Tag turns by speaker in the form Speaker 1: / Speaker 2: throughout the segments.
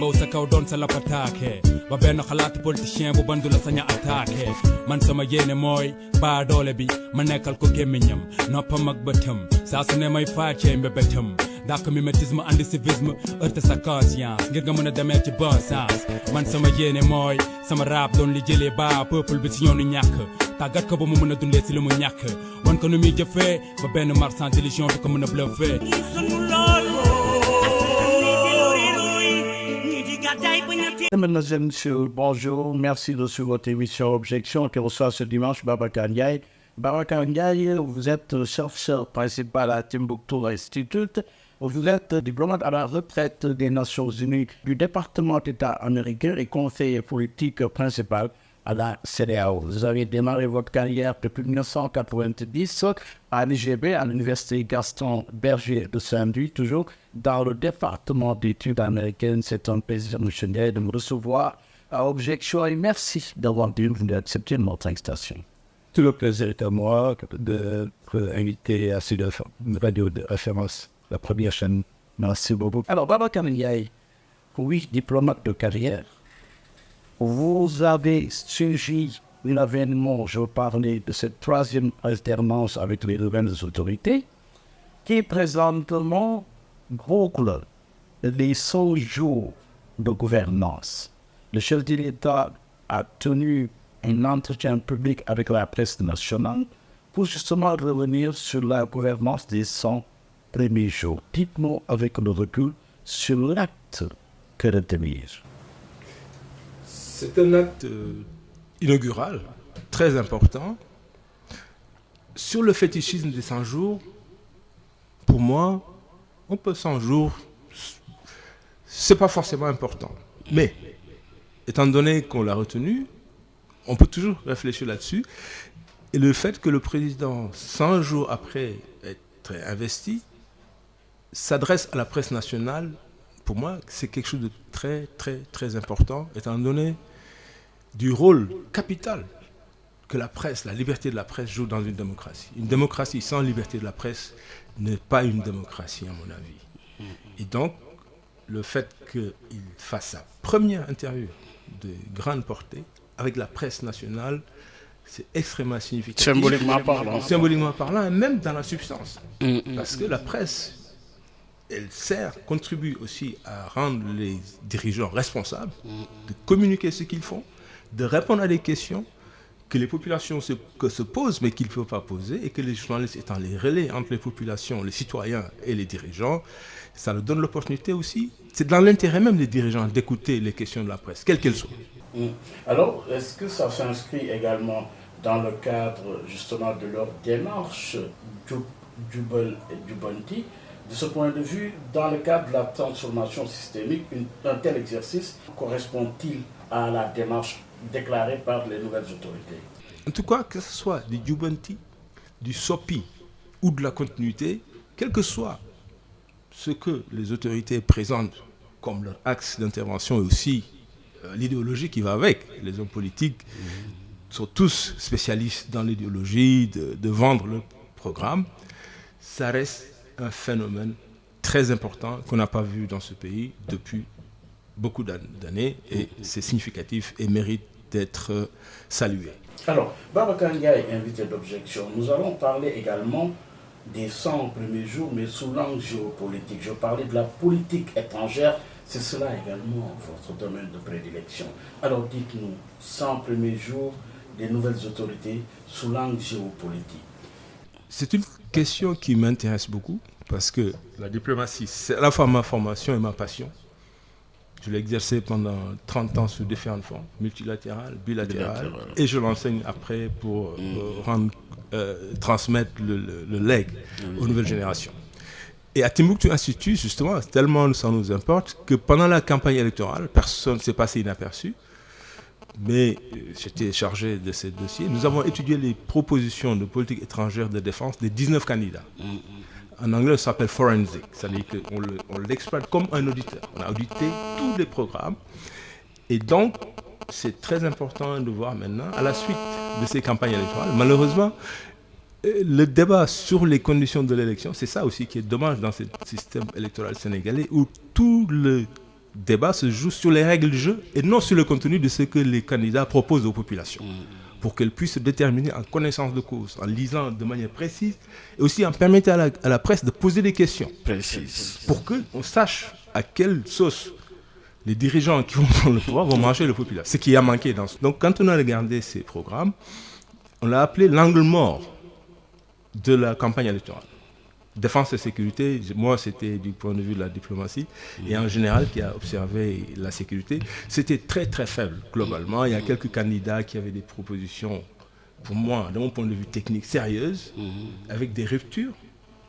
Speaker 1: taxaw sa kaw doon sa lapataake ba benn xalaati politicien bu bandu la saña attaqué man sama yéene mooy baa doole bi ma nekkal ko gémmiñam noppam ak bëtam saa su ne may faacee mbébétam dàq mimétisme andi civisme heurte sa conscience ngir nga mën a demee ci bon sens man sama yéene mooy sama rap doon li jëlee ba peuple bi si yoonu ñàkk tàggat ko ba mu mën a dundee si li mu ñàkk wan ko nu muy jëfee ba benn marchand d'illusion du ko mën a bluffé.
Speaker 2: Mesdames et messieurs, bonjour. Merci de suivre votre émission Objection qui reçoit ce dimanche Babacar Ndiaye. Babacar Ndiaye, vous êtes chercheur principal à Timbuktu Institute. Vous êtes diplomate à la retraite des Nations Unies du département d'État américain et conseiller politique principal à la CEDEAO. Vous avez démarré votre carrière depuis 1990 à l'IGB, à l'Université Gaston Berger de Saint-Louis, toujours dans le département d'études américaines. C'est un plaisir, M. Ndiaye, de me recevoir à Objection et merci d'avoir accepté notre invitation.
Speaker 3: Tout le plaisir est à moi d'être invité à cette radio de référence, la première chaîne.
Speaker 2: Merci beaucoup. Alors, Babacar Ndiaye, oui, diplomate de carrière, vous avez suivi l'avènement, je parlais de cette troisième alternance avec les nouvelles autorités, qui présentement boucle les 100 jours de gouvernance. Le chef de l'État a tenu un entretien public avec la presse nationale pour justement revenir sur la gouvernance des 100 premiers jours. Dites-nous avec le recul sur l'acte que retenir.
Speaker 3: C'est un acte inaugural, très important. Sur le fétichisme des 100 jours, pour moi, on peut 100 jours, c'est pas forcément important. Mais, étant donné qu'on l'a retenu, on peut toujours réfléchir là-dessus. Et le fait que le président, 100 jours après être investi, s'adresse à la presse nationale, pour moi, c'est quelque chose de très, très, très important, étant donné du rôle capital que la presse, la liberté de la presse joue dans une démocratie. Une démocratie sans liberté de la presse n'est pas une démocratie, à mon avis. Et donc, le fait qu'il fasse sa première interview de grande portée avec la presse nationale, c'est extrêmement significatif.
Speaker 2: Symboliquement parlant.
Speaker 3: Symboliquement parlant, et même dans la substance. Parce que la presse, elle contribue aussi à rendre les dirigeants responsables, de communiquer ce qu'ils font, de répondre à des questions que les populations se posent, mais qu'ils ne peuvent pas poser, et que les journalistes étant les relais entre les populations, les citoyens et les dirigeants, ça leur donne l'opportunité aussi, c'est dans l'intérêt même des dirigeants d'écouter les questions de la presse, quelles qu'elles soient.
Speaker 2: Alors, est-ce que ça s'inscrit également dans le cadre justement de leur démarche Djibouti? De ce point de vue, dans le cadre de la transformation systémique, un tel exercice correspond-il à la démarche déclarée par les nouvelles autorités?
Speaker 3: En tout cas, que ce soit du Djibouti, du SOPI ou de la continuité, quel que soit ce que les autorités présentent comme leur axe d'intervention et aussi l'idéologie qui va avec. Les hommes politiques sont tous spécialistes dans l'idéologie, de vendre le programme. Ça reste un phénomène très important qu'on n'a pas vu dans ce pays depuis beaucoup d'années et c'est significatif et mérite d'être salué.
Speaker 2: Alors, Babacar Ndiaye, invité d'Objection, nous allons parler également des 100 premiers jours, mais sous l'angle géopolitique. Je parlais de la politique étrangère, c'est cela également votre domaine de prédilection. Alors dites-nous, 100 premiers jours des nouvelles autorités sous l'angle géopolitique.
Speaker 3: C'est une question qui m'intéresse beaucoup parce que la diplomatie, c'est à la fois ma formation et ma passion. Je l'ai exercé pendant 30 ans sous différentes formes, multilatérales, bilatérales, et je l'enseigne après pour transmettre le legs aux nouvelles générations. Et à Timbuktu Institute, justement, tellement ça nous importe que pendant la campagne électorale, personne ne s'est passé inaperçu, mais j'étais chargé de ces dossiers. Nous avons étudié les propositions de politique étrangère de défense des 19 candidats. En anglais, ça s'appelle forensic, c'est-à-dire qu'on l'exploite comme un auditeur. On a audité tous les programmes. Et donc, c'est très important de voir maintenant, à la suite de ces campagnes électorales, malheureusement, le débat sur les conditions de l'élection, c'est ça aussi qui est dommage dans ce système électoral sénégalais, où tout le débat se joue sur les règles du jeu et non sur le contenu de ce que les candidats proposent aux populations. Pour qu'elles puissent se déterminer en connaissance de cause, en lisant de manière précise et aussi en permettant à la presse de poser des questions
Speaker 2: Précise.
Speaker 3: pour qu'on sache à quelle sauce les dirigeants qui vont prendre le pouvoir vont manger le populaire. Ce qui a manqué dans ce... Donc quand on a regardé ces programmes, on l'a appelé l'angle mort de la campagne électorale. Défense et sécurité, moi c'était du point de vue de la diplomatie et en général qui a observé la sécurité, c'était très très faible globalement. Il y a quelques candidats qui avaient des propositions, pour moi, de mon point de vue technique, sérieuses, avec des ruptures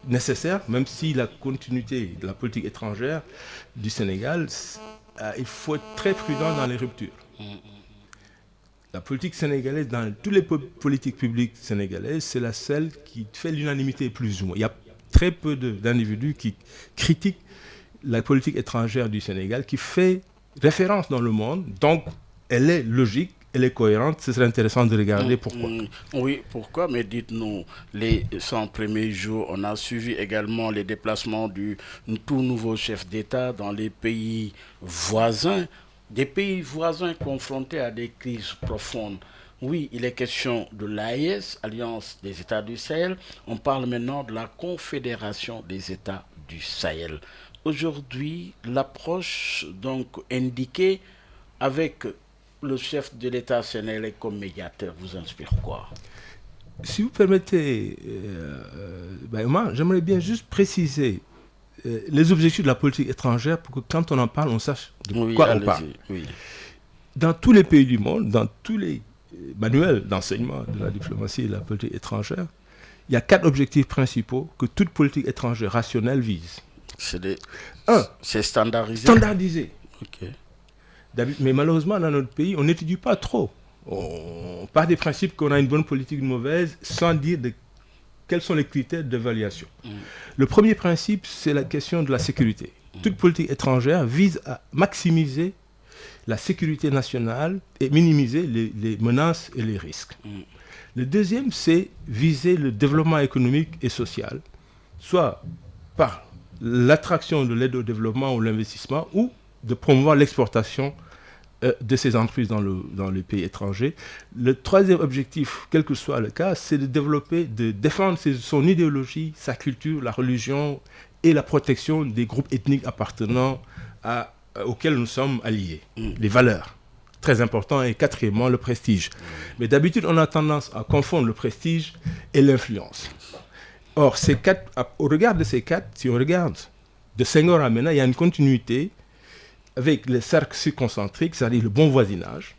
Speaker 3: nécessaires, même si la continuité de la politique étrangère du Sénégal, il faut être très prudent dans les ruptures. La politique sénégalaise, dans toutes les politiques publiques sénégalaises, c'est la seule qui fait l'unanimité plus ou moins. Il y a très peu d'individus qui critiquent la politique étrangère du Sénégal, qui fait référence dans le monde. Donc, elle est logique, elle est cohérente. Ce serait intéressant de regarder pourquoi.
Speaker 2: Oui, pourquoi? Mais dites-nous, les 100 premiers jours, on a suivi également les déplacements du tout nouveau chef d'État dans les pays voisins. Des pays voisins confrontés à des crises profondes. Oui, il est question de l'AES, Alliance des États du Sahel. On parle maintenant de la Confédération des États du Sahel. Aujourd'hui, l'approche donc indiquée avec le chef de l'État sénégalais comme médiateur vous inspire quoi?
Speaker 3: Si vous permettez, moi, j'aimerais bien juste préciser les objectifs de la politique étrangère pour que quand on en parle, on sache de quoi on parle.
Speaker 2: Oui.
Speaker 3: Dans tous les pays du monde, dans tous les manuels d'enseignement de la diplomatie et de la politique étrangère, il y a 4 objectifs principaux que toute politique étrangère rationnelle vise.
Speaker 2: C'est standardisé.
Speaker 3: Standardisé.
Speaker 2: Ok.
Speaker 3: Mais malheureusement, dans notre pays, on n'étudie pas trop. On part des principes qu'on a une bonne politique, une mauvaise, sans dire quels sont les critères d'évaluation. Le premier principe, c'est la question de la sécurité. Toute politique étrangère vise à maximiser la sécurité nationale et minimiser les menaces et les risques. Le deuxième, c'est viser le développement économique et social, soit par l'attraction de l'aide au développement ou l'investissement, ou de promouvoir l'exportation de ces entreprises dans les pays étrangers. Le troisième objectif, quel que soit le cas, c'est de défendre son idéologie, sa culture, la religion et la protection des groupes ethniques appartenant auxquels nous sommes alliés, les valeurs. Très important. Et quatrièmement, le prestige. Mais d'habitude, on a tendance à confondre le prestige et l'influence. Or, au regard de ces 4, si on regarde de Senghor à maintenant, il y a une continuité avec les cercles circoncentriques, c'est-à-dire le bon voisinage.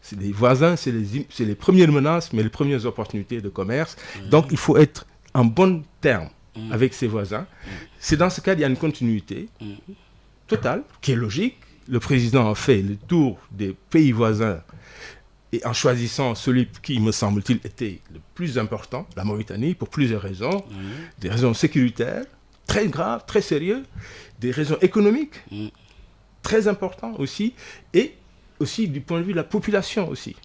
Speaker 3: C'est les voisins, c'est les premières menaces, mais les premières opportunités de commerce. Donc, il faut être en bon terme avec ses voisins. C'est dans ce cadre qu'il y a une continuité totale, qui est logique. Le président a fait le tour des pays voisins et en choisissant celui qui, me semble-t-il, était le plus important, la Mauritanie, pour plusieurs raisons. Des raisons sécuritaires, très graves, très sérieuses, des raisons économiques, très importantes aussi, et aussi du point de vue de la population aussi,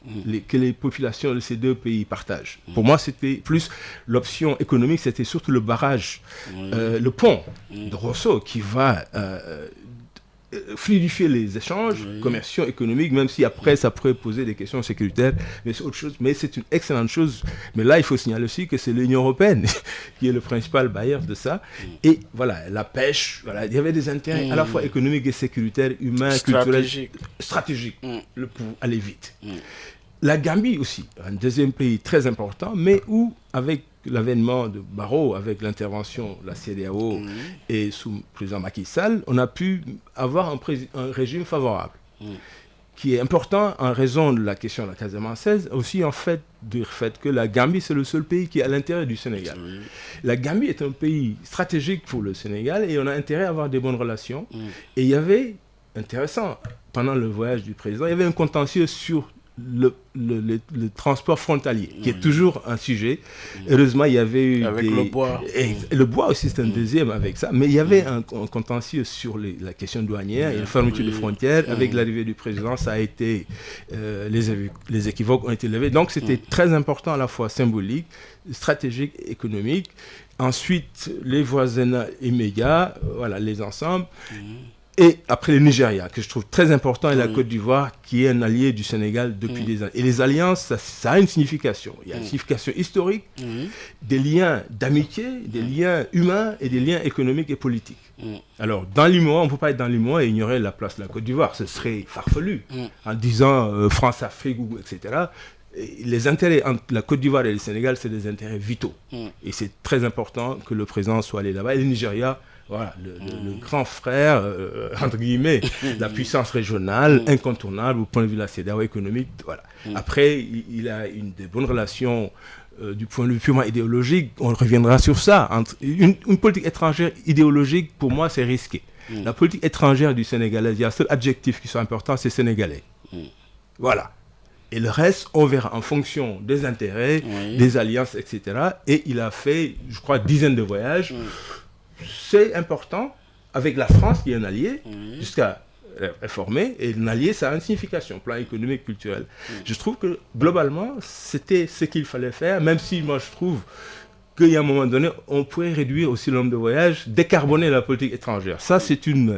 Speaker 3: que les populations de ces deux pays partagent. Pour moi, c'était plus l'option économique, c'était surtout le barrage, le pont de Rosso qui va fluidifier les échanges commerciaux, économiques, même si après ça pourrait poser des questions sécuritaires, mais c'est autre chose. Mais c'est une excellente chose. Mais là, il faut signaler aussi que c'est l'Union européenne qui est le principal bailleur de ça. Et voilà, la pêche, voilà, il y avait des intérêts à la fois économiques et sécuritaires, humains, culturels, stratégiques, pour aller vite. La Gambie aussi, un deuxième pays très important, mais où, avec l'avènement de Barrow, avec l'intervention de la CEDEAO et sous le président Macky Sall, on a pu avoir un régime favorable, qui est important en raison de la question de la Casamançaise, aussi en fait du fait que la Gambie, c'est le seul pays qui est à l'intérieur du Sénégal. La Gambie est un pays stratégique pour le Sénégal et on a intérêt à avoir des bonnes relations. Et il y avait, intéressant, pendant le voyage du président, il y avait un contentieux sur le transport frontalier, qui est toujours un sujet. Heureusement, il y avait eu
Speaker 2: le bois.
Speaker 3: Et le bois aussi, c'est un deuxième avec ça. Mais il y avait un contentieux sur la question douanière et la fermeture des frontières. Avec l'arrivée du président, ça a été... les équivoques ont été levés. Donc, c'était très important à la fois symbolique, stratégique, économique. Ensuite, les voisins immédiats, voilà, les ensembles. Et après le Nigeria, que je trouve très important, et la Côte d'Ivoire, qui est un allié du Sénégal depuis des années. Et les alliances, ça a une signification. Il y a une signification historique, des liens d'amitié, des liens humains et des liens économiques et politiques. Alors, dans l'IMOA, on ne peut pas être dans l'IMOA et ignorer la place de la Côte d'Ivoire. Ce serait farfelu. En disant France-Afrique, etc., les intérêts entre la Côte d'Ivoire et le Sénégal, c'est des intérêts vitaux. Et c'est très important que le président soit allé là-bas. Et le Nigeria, voilà, le grand frère, entre guillemets, la puissance régionale, incontournable au point de vue de la CEDEAO économique. Voilà. Après, il a des bonnes relations du point de vue purement idéologique. On reviendra sur ça. Une politique étrangère idéologique, pour moi, c'est risqué. La politique étrangère du Sénégalais, il y a un seul adjectif qui soit important, c'est sénégalais. Voilà. Et le reste, on verra en fonction des intérêts, des alliances, etc. Et il a fait, je crois, dizaines de voyages. C'est important, avec la France qui est un allié, jusqu'à réformer. Et un allié, ça a une signification, plan économique, culturel. Je trouve que, globalement, c'était ce qu'il fallait faire, même si moi, je trouve qu'il y a un moment donné, on pourrait réduire aussi le nombre de voyages, décarboner la politique étrangère. Ça, c'est une...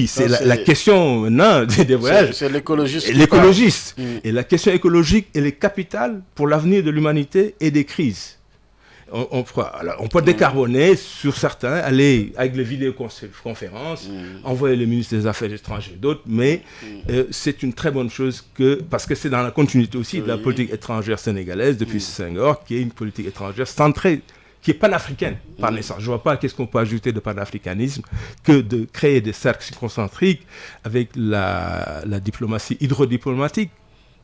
Speaker 3: c'est la question maintenant des voyages.
Speaker 4: C'est l'écologiste.
Speaker 3: L'écologiste. Et la question écologique, elle est capitale pour l'avenir de l'humanité et des crises. On peut décarboner sur certains, aller avec les vidéoconférences, envoyer les ministres des Affaires étrangères et d'autres, mais c'est une très bonne chose parce que c'est dans la continuité aussi de la politique étrangère sénégalaise depuis Senghor, qui est une politique étrangère centrée, qui est panafricaine par naissance. Je ne vois pas qu'est-ce qu'on peut ajouter de panafricanisme que de créer des cercles concentriques avec la diplomatie hydrodiplomatique.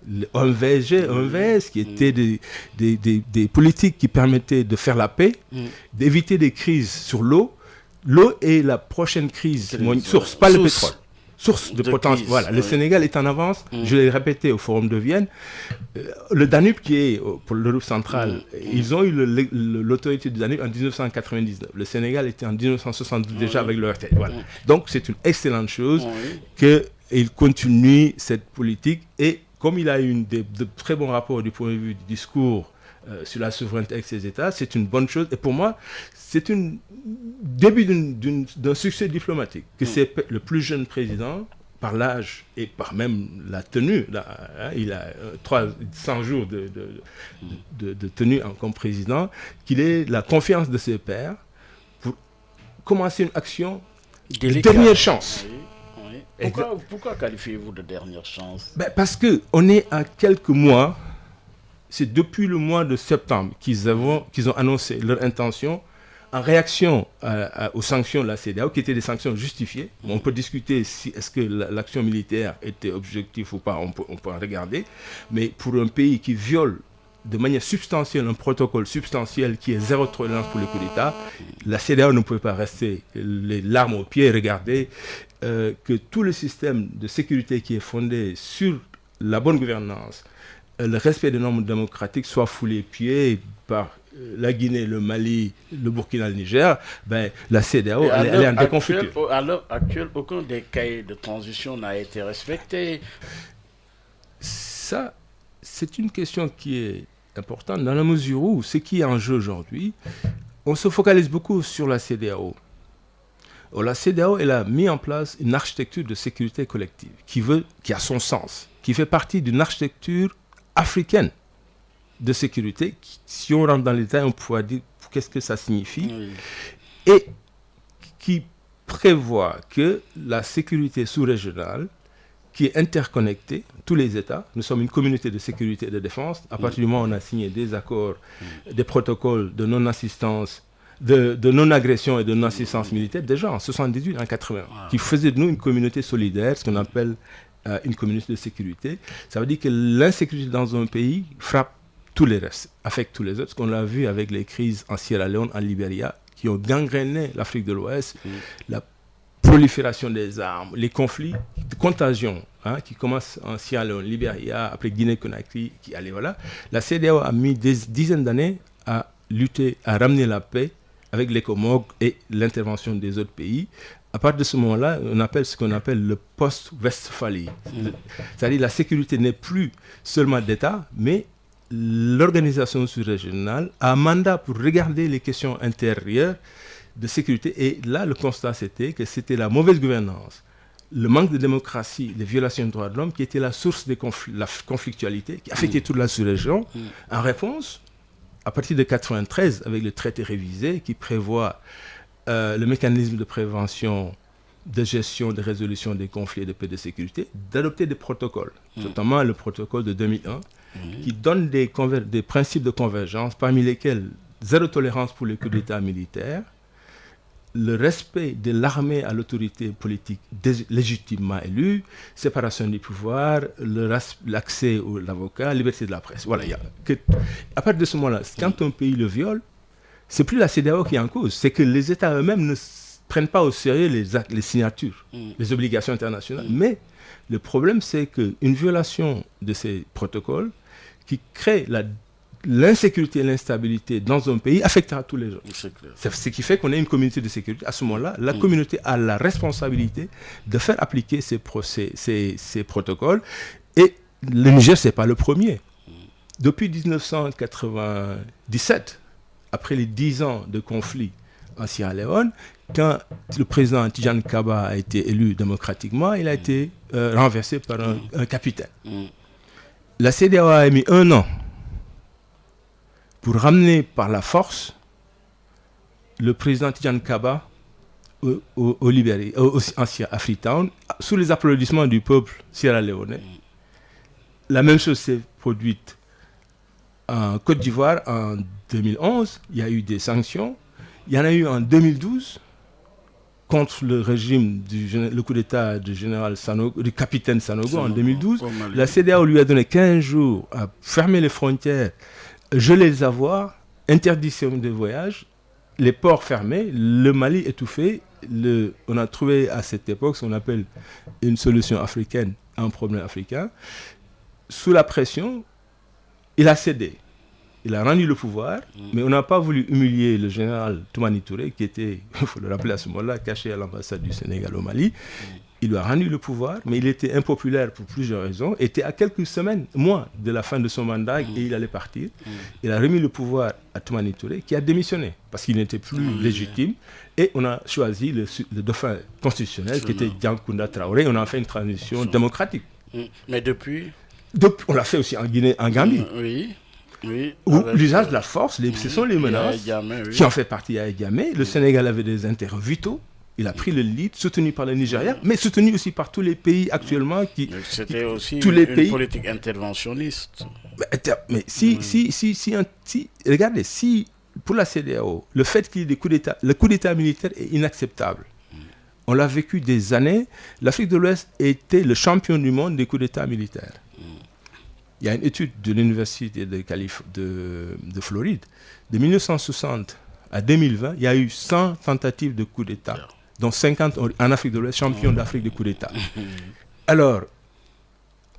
Speaker 3: Le OMVG, OMVS, qui étaient des politiques qui permettaient de faire la paix, d'éviter des crises sur l'eau. L'eau est la prochaine crise, source, pas le pétrole. Source de potentiel. Voilà, le Sénégal est en avance, je l'ai répété au Forum de Vienne. Le Danube, qui est pour l'Europe centrale, ils ont eu l'autorité du Danube en 1999. Le Sénégal était en 1972 déjà avec leur tête. Voilà. Donc c'est une excellente chose qu'il continue cette politique et comme il a eu de très bons rapports du point de vue du discours sur la souveraineté avec ses États, c'est une bonne chose. Et pour moi, c'est un début d'un succès diplomatique. Que c'est le plus jeune président, par l'âge et par même la tenue, il a 100 jours de tenue comme président, qu'il ait la confiance de ses pairs pour commencer une action de dernière chance.
Speaker 4: Pourquoi qualifiez-vous de dernière chance?
Speaker 3: Parce qu'on est à quelques mois, c'est depuis le mois de septembre qu'ils ont annoncé leur intention en réaction aux sanctions de la CEDEAO, qui étaient des sanctions justifiées. On peut discuter si est-ce que l'action militaire était objective ou pas, on peut en regarder, mais pour un pays qui viole de manière substantielle un protocole substantiel qui est zéro tolérance pour les coups d'État, la CEDEAO ne pouvait pas rester les larmes aux pieds et regarder que tout le système de sécurité qui est fondé sur la bonne gouvernance, le respect des normes démocratiques soit foulé pied par la Guinée, le Mali, le Burkina, le Niger, la CEDEAO, elle est en déconfiture.
Speaker 4: À l'heure actuelle, aucun des cahiers de transition n'a été respecté.
Speaker 3: Ça, c'est une question qui est importante dans la mesure où ce qui est en jeu aujourd'hui, on se focalise beaucoup sur la CEDEAO. La CEDEAO, elle a mis en place une architecture de sécurité collective qui a son sens, qui fait partie d'une architecture africaine de sécurité. Si on rentre dans les détails, on pourra dire qu'est-ce que ça signifie. Et qui prévoit que la sécurité sous-régionale, qui est interconnectée, tous les États, nous sommes une communauté de sécurité et de défense, à partir du moment où on a signé des accords, des protocoles de non-assistance, de non-agression et de non-assistance militaire, déjà en 78, en 80, qui faisaient de nous une communauté solidaire, ce qu'on appelle une communauté de sécurité. Ça veut dire que l'insécurité dans un pays frappe tous les restes, affecte tous les autres, ce qu'on a vu avec les crises en Sierra Leone, en Libéria, qui ont gangréné l'Afrique de l'Ouest, la prolifération des armes, les conflits de contagion qui commencent en Sierra Leone, Libéria, après Guinée-Conakry, qui allait voilà. La CEDEAO a mis des dizaines d'années à lutter, à ramener la paix avec les Comores et l'intervention des autres pays. À partir de ce moment-là, on appelle ce qu'on appelle le post-Westphalie. C'est-à-dire la sécurité n'est plus seulement d'État, mais l'organisation sous-régionale a un mandat pour regarder les questions intérieures de sécurité. Et là, le constat, c'était que c'était la mauvaise gouvernance, le manque de démocratie, les violations des droits de l'homme qui étaient la source de la conflictualité, qui affectait toute la sous-région. En réponse, à partir de 1993, avec le traité révisé qui prévoit le mécanisme de prévention, de gestion, de résolution des conflits et de paix et de sécurité, d'adopter des protocoles, notamment le protocole de 2001, qui donne des principes de convergence, parmi lesquels zéro tolérance pour les coups d'État militaires, le respect de l'armée à l'autorité politique légitimement élue, séparation des pouvoirs, l'accès à l'avocat, liberté de la presse. Voilà, à partir de ce moment-là, quand un pays le viole, c'est plus la CEDEAO qui est en cause, c'est que les États eux-mêmes ne prennent pas au sérieux les signatures, les obligations internationales. Mais le problème, c'est qu'une violation de ces protocoles qui crée l'insécurité et l'instabilité dans un pays affectera tous les gens. C'est ce qui fait qu'on a une communauté de sécurité. À ce moment-là, la communauté a la responsabilité de faire appliquer ces protocoles. Et le Niger, ce n'est pas le premier. Depuis 1997, après les 10 ans de conflit en Sierra Leone, quand le président Tidjane Kaba a été élu démocratiquement, il a été renversé par un capitaine. La CEDEAO a mis 1 an pour ramener par la force le président Tidjane Kaba au Libéria, à Freetown, sous les applaudissements du peuple sierra-léonais. La même chose s'est produite en Côte d'Ivoire en 2011. Il y a eu des sanctions. Il y en a eu en 2012 contre le régime, le coup d'État du capitaine Sanogo en 2012. La CEDEAO lui a donné 15 jours à fermer les frontières, geler les avoirs, interdiction de voyage, les ports fermés, le Mali étouffé. On a trouvé à cette époque ce qu'on appelle une solution africaine à un problème africain. Sous la pression, il a cédé. Il a rendu le pouvoir, mais on n'a pas voulu humilier le général Toumani Touré, qui était, il faut le rappeler à ce moment-là, caché à l'ambassade du Sénégal au Mali. Il lui a rendu le pouvoir, mais il était impopulaire pour plusieurs raisons. Il était à quelques semaines, mois de la fin de son mandat, et il allait partir. Il a remis le pouvoir à Toumani Touré, qui a démissionné, parce qu'il n'était plus légitime. Et on a choisi le dauphin constitutionnel, qui était Diankounda Traoré. On a fait une transition démocratique.
Speaker 4: Mais depuis
Speaker 3: on l'a fait aussi en Guinée, en Gambie. Où l'usage de la force, ce sont les menaces qui en fait partie à Yamé. Le Sénégal avait des intérêts vitaux. Il a pris le lead, soutenu par le Nigeria, mais soutenu aussi par tous les pays actuellement
Speaker 4: C'était aussi
Speaker 3: une
Speaker 4: politique interventionniste.
Speaker 3: Mais regardez, si pour la CEDEAO, le fait qu'il y ait des coups d'État, le coup d'État militaire est inacceptable. On l'a vécu des années. L'Afrique de l'Ouest était le champion du monde des coups d'État militaires. Il y a une étude de l'université de Floride. De 1960 à 2020, il y a eu 100 tentatives de coups d'État, dont 50 en Afrique de l'Ouest, champion d'Afrique de coups d'État. Alors,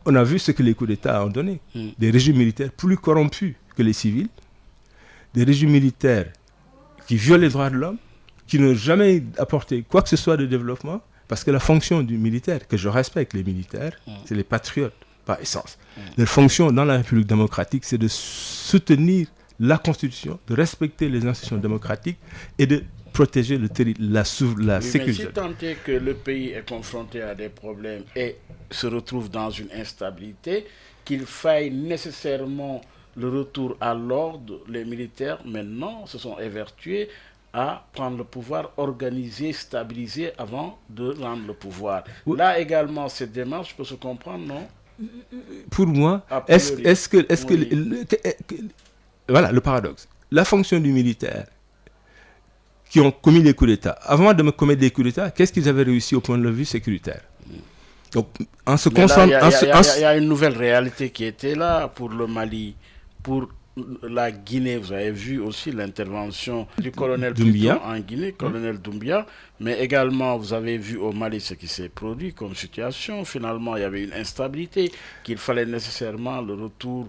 Speaker 3: on a vu ce que les coups d'État ont donné. Des régimes militaires plus corrompus que les civils, des régimes militaires qui violent les droits de l'homme, qui n'ont jamais apporté quoi que ce soit de développement, parce que la fonction du militaire, que je respecte les militaires, c'est les patriotes par essence. Leur fonction dans la République démocratique, c'est de soutenir la Constitution, de respecter les institutions démocratiques et de protéger la sécurité.
Speaker 4: Mais si tant est que le pays est confronté à des problèmes et se retrouve dans une instabilité, qu'il faille nécessairement le retour à l'ordre, les militaires maintenant se sont évertués à prendre le pouvoir, organiser, stabiliser avant de rendre le pouvoir. Oui. Là également, cette démarche peut se comprendre, non?
Speaker 3: Pour moi, est-ce que voilà le paradoxe. La fonction du militaire qui ont commis des coups d'État, avant de me commettre des coups d'État, qu'est-ce qu'ils avaient réussi au point de vue sécuritaire? Donc, en se concentrant...
Speaker 4: Il y a une nouvelle réalité qui était là pour le Mali, pour la Guinée. Vous avez vu aussi l'intervention du colonel Doumbia en Guinée, colonel Doumbia, mais également vous avez vu au Mali ce qui s'est produit comme situation. Finalement, il y avait une instabilité, qu'il fallait nécessairement le retour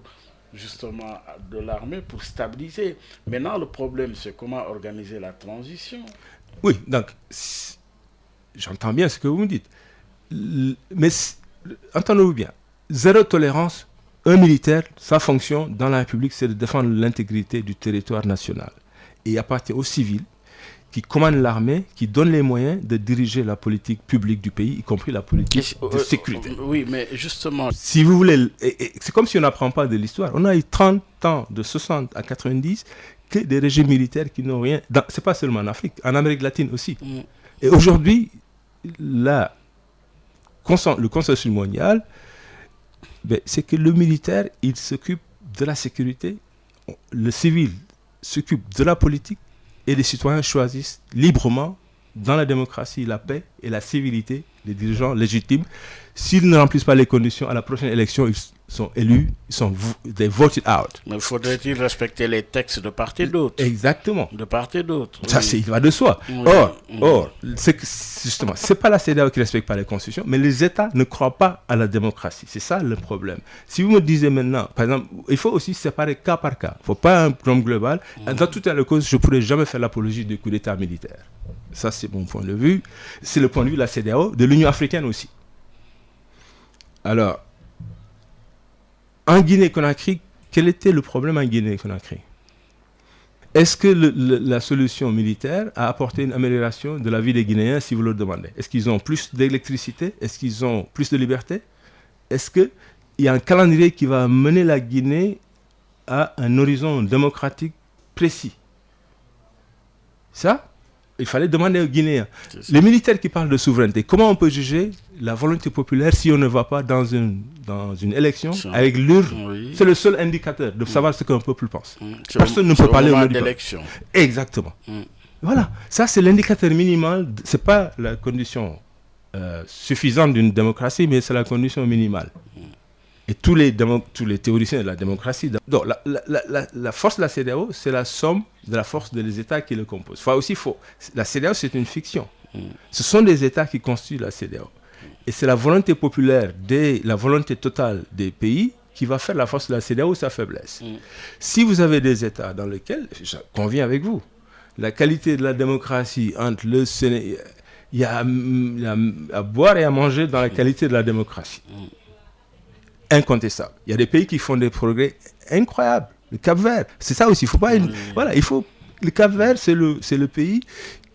Speaker 4: justement de l'armée pour stabiliser. Maintenant, le problème, c'est comment organiser la transition.
Speaker 3: Oui, donc, j'entends bien ce que vous me dites. Mais entendez-vous bien, zéro tolérance. Un militaire, sa fonction dans la République, c'est de défendre l'intégrité du territoire national. Et il appartient aux civils, qui commande l'armée, qui donne les moyens de diriger la politique publique du pays, y compris la politique de sécurité.
Speaker 4: Oui, mais justement...
Speaker 3: Si vous voulez, c'est comme si on n'apprend pas de l'histoire. On a eu 30 ans, de 60 à 90, que des régimes militaires qui n'ont rien... C'est pas seulement en Afrique, en Amérique latine aussi. Et aujourd'hui, le consensus mondial, c'est que le militaire, il s'occupe de la sécurité, le civil s'occupe de la politique, et les citoyens choisissent librement, dans la démocratie, la paix et la civilité, les dirigeants légitimes. S'ils ne remplissent pas les conditions, à la prochaine élection, ils sont élus, they voted out.
Speaker 4: Mais faudrait-il respecter les textes de part et d'autre?
Speaker 3: Exactement.
Speaker 4: De part et d'autre.
Speaker 3: Ça, il va de soi.
Speaker 4: Oui.
Speaker 3: Or, justement, c'est pas la CEDEAO qui ne respecte pas les constitutions, mais les États ne croient pas à la démocratie. C'est ça le problème. Si vous me disiez maintenant, par exemple, il faut aussi séparer cas par cas. Il ne faut pas un problème global. Dans toute la cause, je ne pourrais jamais faire l'apologie du coup d'État militaire. Ça, c'est mon point de vue. C'est le point de vue de la CEDEAO, de l'Union africaine aussi. Alors, en Guinée-Conakry, quel était le problème en Guinée-Conakry? Est-ce que la solution militaire a apporté une amélioration de la vie des Guinéens, si vous le demandez? Est-ce qu'ils ont plus d'électricité? Est-ce qu'ils ont plus de liberté? Est-ce qu'il y a un calendrier qui va mener la Guinée à un horizon démocratique précis? Ça, il fallait demander aux Guinéens. Les militaires qui parlent de souveraineté, comment on peut juger la volonté populaire si on ne va pas dans une élection avec l'urne? Oui. C'est le seul indicateur de savoir ce qu'un peuple pense. Personne ne peut parler au nom du peuple. Exactement. Voilà, ça c'est l'indicateur minimal. Ce n'est pas la condition suffisante d'une démocratie, mais c'est la condition minimale. Et tous les théoriciens de la démocratie... Donc, la force de la CEDEAO, c'est la somme de la force des États qui le composent. La CEDEAO, c'est une fiction. Ce sont des États qui constituent la CEDEAO. Et c'est la volonté populaire, la volonté totale des pays qui va faire la force de la CEDEAO ou sa faiblesse. Si vous avez des États dans lesquels, je conviens avec vous, la qualité de la démocratie entre le Sénégal... Il y a à boire et à manger dans la qualité de la démocratie. Incontestable. Il y a des pays qui font des progrès incroyables. Le Cap-Vert, c'est ça aussi. Il faut pas. Voilà, le Cap-Vert, c'est le pays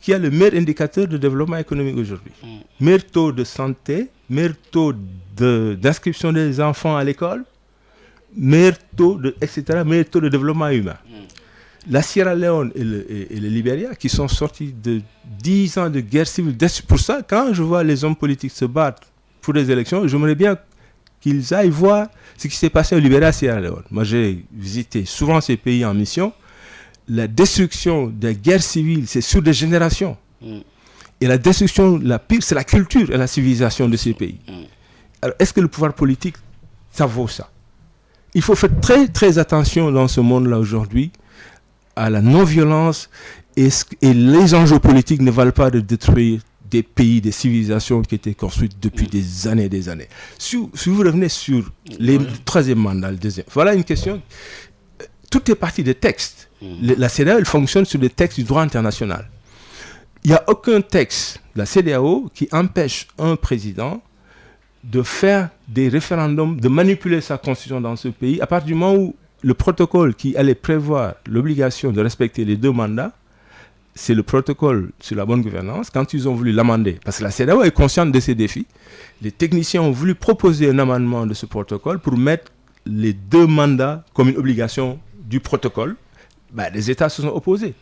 Speaker 3: qui a le meilleur indicateur de développement économique aujourd'hui. Meilleur taux de santé, meilleur taux d'inscription des enfants à l'école, meilleur taux meilleur taux de développement humain. La Sierra Leone et le Libéria, qui sont sortis de 10 ans de guerre civile. Pour ça, quand je vois les hommes politiques se battre pour des élections, j'aimerais bien qu'ils aillent voir ce qui s'est passé au Libéria et à Sierra Leone. Moi, j'ai visité souvent ces pays en mission. La destruction des guerres civiles, c'est sur des générations. Et la destruction, la pire, c'est la culture et la civilisation de ces pays. Alors, est-ce que le pouvoir politique, ça vaut ça? Il faut faire très, très attention dans ce monde-là aujourd'hui à la non-violence et les enjeux politiques ne valent pas de détruire des pays, des civilisations qui étaient construites depuis des années et des années. Si vous revenez sur le troisième mandat, le deuxième, voilà une question. Tout est parti des textes. La CEDEAO, elle fonctionne sur les textes du droit international. Il n'y a aucun texte de la CEDEAO qui empêche un président de faire des référendums, de manipuler sa constitution dans ce pays, à partir du moment où le protocole qui allait prévoir l'obligation de respecter les 2 mandats, c'est le protocole sur la bonne gouvernance. Quand ils ont voulu l'amender, parce que la CEDEAO est consciente de ces défis, les techniciens ont voulu proposer un amendement de ce protocole pour mettre les 2 mandats comme une obligation du protocole. Les États se sont opposés.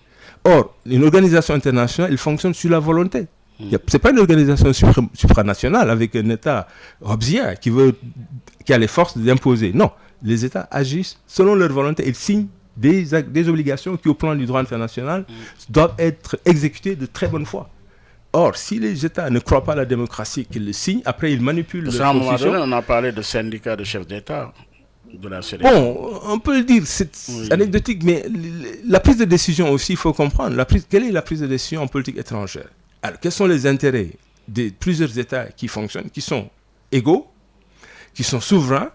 Speaker 3: Or, une organisation internationale, elle fonctionne sur la volonté. Ce n'est pas une organisation supranationale avec un État hobbesien qui a les forces d'imposer. Non, les États agissent selon leur volonté. Ils signent des obligations qui, au plan du droit international, doivent être exécutées de très bonne foi. Or, si les États ne croient pas à la démocratie, qu'ils le signent, après ils manipulent leur
Speaker 4: constitution. À un moment donné, on a parlé de syndicats de chefs d'État de la CEDEAO.
Speaker 3: Bon, on peut le dire, c'est anecdotique, mais la prise de décision aussi, il faut comprendre. Quelle est la prise de décision en politique étrangère? Alors, quels sont les intérêts de plusieurs États qui fonctionnent, qui sont égaux, qui sont souverains?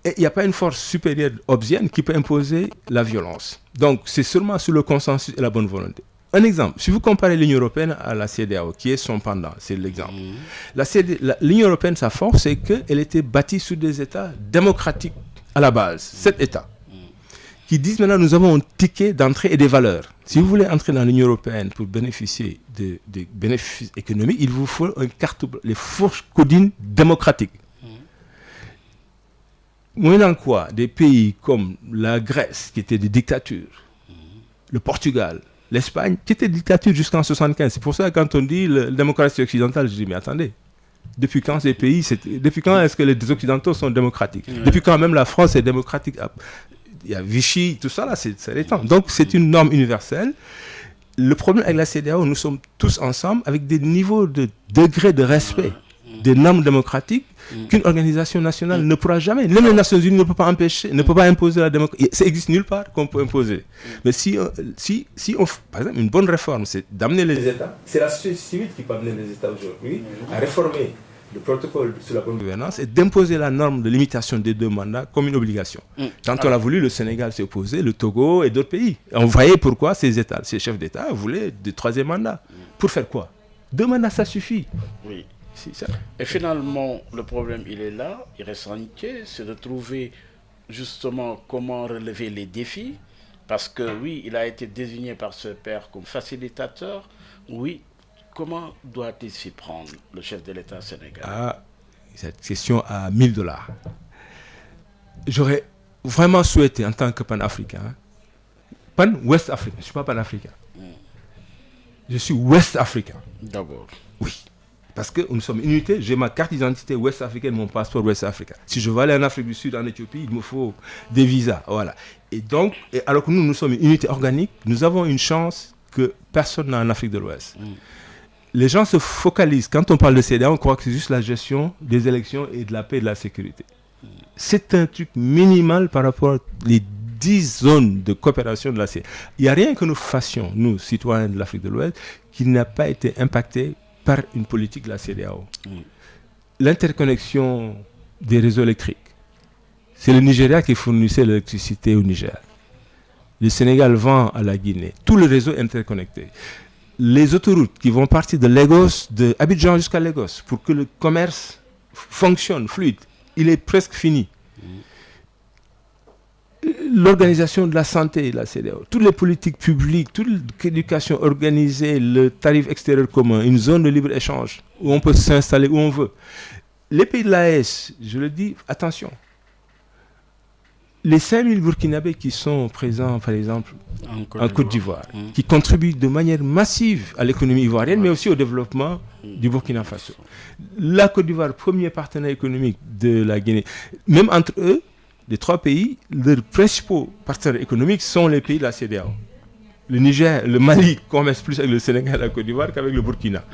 Speaker 3: Et il n'y a pas une force supérieure hobbesienne qui peut imposer la violence. Donc, c'est seulement sur le consensus et la bonne volonté. Un exemple, si vous comparez l'Union européenne à la CEDEAO, qui est son pendant, c'est l'exemple. L'Union européenne, sa force, c'est qu'elle était bâtie sur des États démocratiques à la base, 7 États. qui disent maintenant nous avons un ticket d'entrée et des valeurs. Si vous voulez entrer dans l'Union européenne pour bénéficier des bénéfices économiques, il vous faut une carte, les fourches codines démocratiques. Moyennant quoi, des pays comme la Grèce, qui étaient des dictatures, le Portugal, l'Espagne, qui étaient des dictatures jusqu'en 1975. C'est pour ça que quand on dit la démocratie occidentale, je dis mais attendez, depuis quand est-ce que les Occidentaux sont démocratiques? Depuis quand même la France est démocratique? Il y a Vichy, tout ça là, c'est les temps. Donc c'est une norme universelle. Le problème avec la CEDEAO, nous sommes tous ensemble avec des niveaux de degré de respect des normes démocratiques qu'une organisation nationale ne pourra jamais. Même les Nations Unies ne peuvent pas empêcher, ne peuvent pas imposer la démocratie. Ça existe nulle part qu'on peut imposer. Mais si on, par exemple, une bonne réforme, c'est d'amener les États. C'est la société civile qui peut amener les États aujourd'hui à réformer le protocole sur la bonne gouvernance et d'imposer la norme de limitation des 2 mandats comme une obligation. Quand on l'a voulu, le Sénégal s'est opposé, le Togo et d'autres pays. On voyait pourquoi ces chefs d'État voulaient des 3e mandats. Pour faire quoi? 2 mandats, ça suffit.
Speaker 4: Oui.
Speaker 3: Ça.
Speaker 4: Et finalement, le problème, il est là, il reste entier, c'est de trouver justement comment relever les défis. Parce que oui, il a été désigné par ce père comme facilitateur. Oui. Comment doit-il s'y prendre, le chef de l'État sénégalais?
Speaker 3: Cette question à $1000. J'aurais vraiment souhaité, en tant que panafricain, pan-ouest africain, je ne suis pas panafricain. Je suis ouest africain.
Speaker 4: D'abord.
Speaker 3: Oui. Parce que nous sommes une unité, j'ai ma carte d'identité ouest africaine, mon passeport ouest africain. Si je veux aller en Afrique du Sud, en Éthiopie, il me faut des visas. Voilà. Et donc, alors que nous sommes une unité organique, nous avons une chance que personne n'a en Afrique de l'Ouest. Les gens se focalisent, quand on parle de CEDEAO, on croit que c'est juste la gestion des élections et de la paix et de la sécurité. C'est un truc minimal par rapport aux 10 zones de coopération de la CEDEAO. Il n'y a rien que nous fassions, nous, citoyens de l'Afrique de l'Ouest, qui n'a pas été impacté par une politique de la CEDEAO. L'interconnexion des réseaux électriques. C'est le Nigeria qui fournissait l'électricité au Niger. Le Sénégal vend à la Guinée. Tout le réseau est interconnecté. Les autoroutes qui vont partir de Lagos, de Abidjan jusqu'à Lagos, pour que le commerce fonctionne, fluide, il est presque fini. L'organisation de la santé, la CEDEAO, toutes les politiques publiques, toute l'éducation organisée, le tarif extérieur commun, une zone de libre-échange où on peut s'installer où on veut. Les pays de l'AES, je le dis, attention. Les 5000 Burkinabés qui sont présents, par exemple, en Côte d'Ivoire, qui contribuent de manière massive à l'économie ivoirienne, mais aussi au développement du Burkina Faso. La Côte d'Ivoire, premier partenaire économique de la Guinée, même entre eux, les 3 pays, leurs principaux partenaires économiques sont les pays de la CEDEAO. Le Niger, le Mali commerce plus avec le Sénégal et la Côte d'Ivoire qu'avec le Burkina.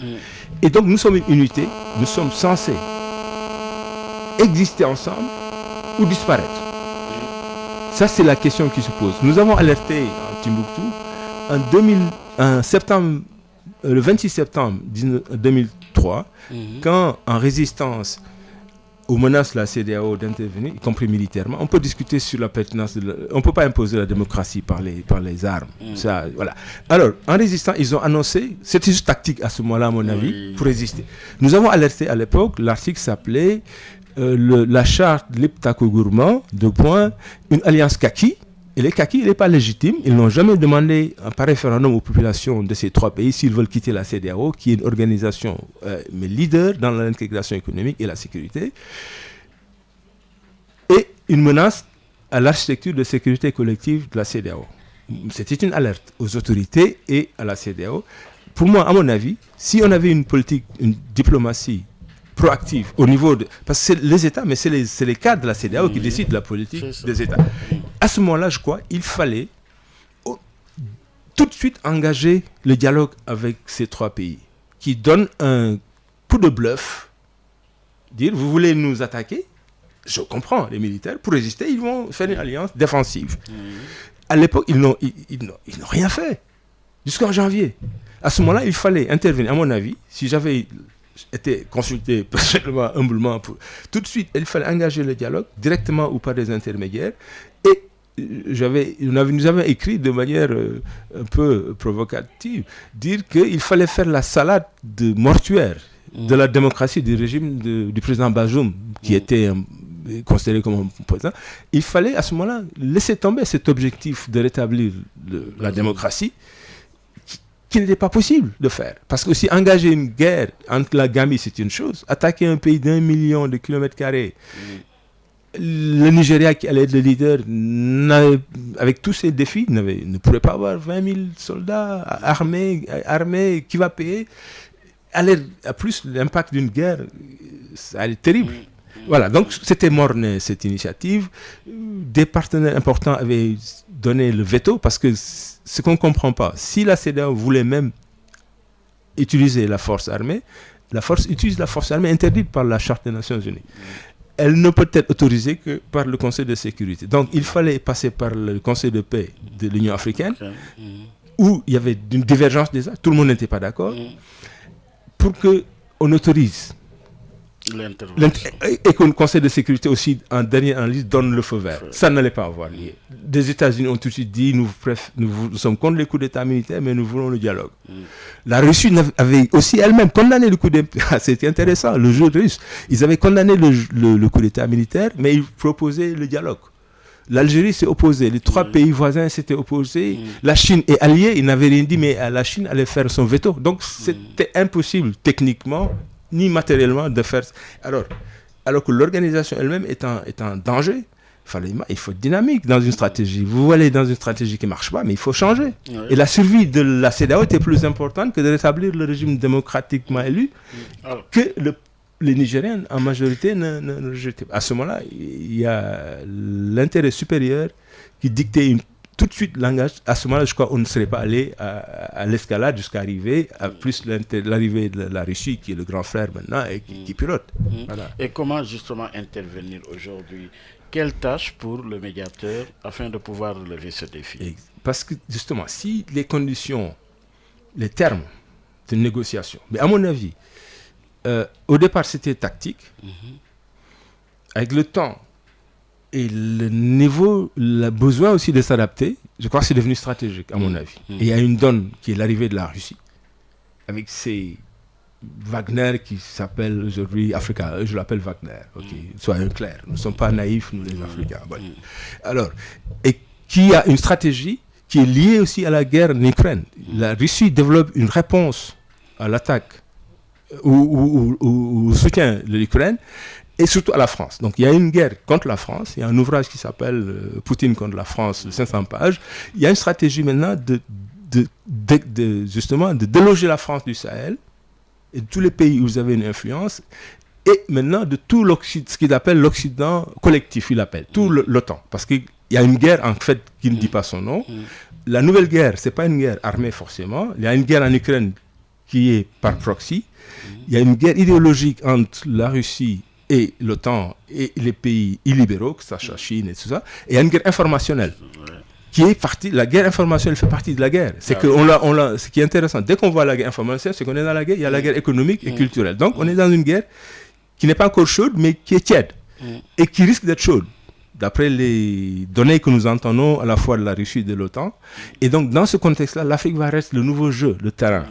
Speaker 3: Et donc nous sommes une unité, nous sommes censés exister ensemble ou disparaître. Ça, c'est la question qui se pose. Nous avons alerté en Timbuktu le 26 septembre 2003, quand en résistance aux menaces de la CEDEAO d'intervenir, y compris militairement, on peut discuter sur la pertinence on ne peut pas imposer la démocratie par les armes. Ça, voilà. Alors, en résistant, ils ont annoncé, c'était juste tactique à ce moment-là, à mon avis, pour résister. Nous avons alerté à l'époque, l'article s'appelait la charte de l'Iptako-Gourmand, une alliance kaki. Et les Kakis, il n'est pas légitime. Ils n'ont jamais demandé par référendum aux populations de ces 3 pays s'ils veulent quitter la CEDEAO, qui est une organisation mais leader dans l'intégration économique et la sécurité, et une menace à l'architecture de sécurité collective de la CEDEAO. C'était une alerte aux autorités et à la CEDEAO. Pour moi, à mon avis, si on avait une politique, une diplomatie proactive au niveau de... Parce que c'est les États, mais c'est les cadres de la CEDEAO qui décident de la politique des États. À ce moment-là, je crois, il fallait tout de suite engager le dialogue avec ces 3 pays, qui donnent un coup de bluff, dire, vous voulez nous attaquer? Je comprends, les militaires, pour résister, ils vont faire une alliance défensive. À l'époque, ils n'ont rien fait, jusqu'en janvier. À ce moment-là, il fallait intervenir, à mon avis, si j'avais été consulté personnellement, humblement, tout de suite, il fallait engager le dialogue, directement ou par des intermédiaires, et nous avions écrit de manière un peu provocative, dire qu'il fallait faire la salade de mortuaire de la démocratie du régime du président Bazoum, qui était considéré comme un président. Il fallait à ce moment-là laisser tomber cet objectif de rétablir la démocratie qui n'était pas possible de faire. Parce que aussi engager une guerre entre la Gambie, c'est une chose. Attaquer un pays d'1 million de kilomètres carrés, le Nigeria qui allait être le leader, avec tous ces défis, ne pourrait pas avoir 20 000 soldats armés, qui va payer. À plus, l'impact d'une guerre, ça allait être terrible. Voilà, donc c'était morné cette initiative. Des partenaires importants avaient donné le veto parce que ce qu'on ne comprend pas, si la CEDEAO voulait même utiliser la force armée, utilise la force armée interdite par la Charte des Nations Unies. Elle ne peut être autorisée que par le Conseil de sécurité. Donc il fallait passer par le Conseil de paix de l'Union africaine, où il y avait une divergence déjà, tout le monde n'était pas d'accord, pour qu'on autorise et que le Conseil de sécurité aussi, en dernière analyse, donne le feu vert. Ça n'allait pas avoir lieu. Les États-Unis ont tout de suite dit nous sommes contre les coups d'État militaires, mais nous voulons le dialogue. La Russie avait aussi elle-même condamné le coup d'État. C'était intéressant, le jeu russe. Ils avaient condamné le coup d'État militaire, mais ils proposaient le dialogue. L'Algérie s'est opposée, les 3 pays voisins s'étaient opposés. La Chine est alliée, ils n'avaient rien dit, mais la Chine allait faire son veto. Donc c'était impossible techniquement ni matériellement de faire. Alors que l'organisation elle-même est en danger, il faut être dynamique dans une stratégie. Vous allez dans une stratégie qui ne marche pas, mais il faut changer. Et la survie de la CEDEAO était plus importante que de rétablir le régime démocratiquement élu que les Nigériens en majorité ne rejetaient pas. À ce moment-là, il y a l'intérêt supérieur qui dictait tout de suite langage. À ce moment-là, je crois qu'on ne serait pas allé à l'escalade jusqu'à arriver à plus l'arrivée de la Russie, qui est le grand frère maintenant et qui pilote. Voilà.
Speaker 4: Et comment justement intervenir aujourd'hui? Quelle tâche pour le médiateur afin de pouvoir relever ce défi?
Speaker 3: Parce que justement, si les conditions, les termes de négociation, mais à mon avis, au départ c'était tactique, avec le temps et le niveau, le besoin aussi de s'adapter, je crois que c'est devenu stratégique, à mon avis. Et il y a une donne qui est l'arrivée de la Russie, avec ses Wagner qui s'appelle aujourd'hui Africa, je l'appelle Wagner, soyons clairs, nous ne sommes pas naïfs, nous les Africains. Bon. Alors, et qui a une stratégie qui est liée aussi à la guerre en Ukraine. La Russie développe une réponse à l'attaque ou au soutien de l'Ukraine, et surtout à la France. Donc il y a une guerre contre la France, il y a un ouvrage qui s'appelle Poutine contre la France, de 500 pages. Il y a une stratégie maintenant justement de déloger la France du Sahel et de tous les pays où vous avez une influence, et maintenant de tout l'Occident, ce qu'il appelle l'Occident collectif, il appelle, tout l'OTAN. Parce qu'il y a une guerre en fait qui ne dit pas son nom. La nouvelle guerre, ce n'est pas une guerre armée forcément, il y a une guerre en Ukraine qui est par proxy, il y a une guerre idéologique entre la Russie et l'OTAN et les pays illibéraux, que ça soit Chine et tout ça, et il y a une guerre informationnelle qui est partie, la guerre informationnelle fait partie de la guerre. C'est que ce qui est intéressant, dès qu'on voit la guerre informationnelle, c'est qu'on est dans la guerre, il y a la guerre économique et culturelle. Donc on est dans une guerre qui n'est pas encore chaude, mais qui est tiède et qui risque d'être chaude, d'après les données que nous entendons à la fois de la Russie et de l'OTAN. Et donc dans ce contexte-là, l'Afrique va rester le nouveau jeu, le terrain.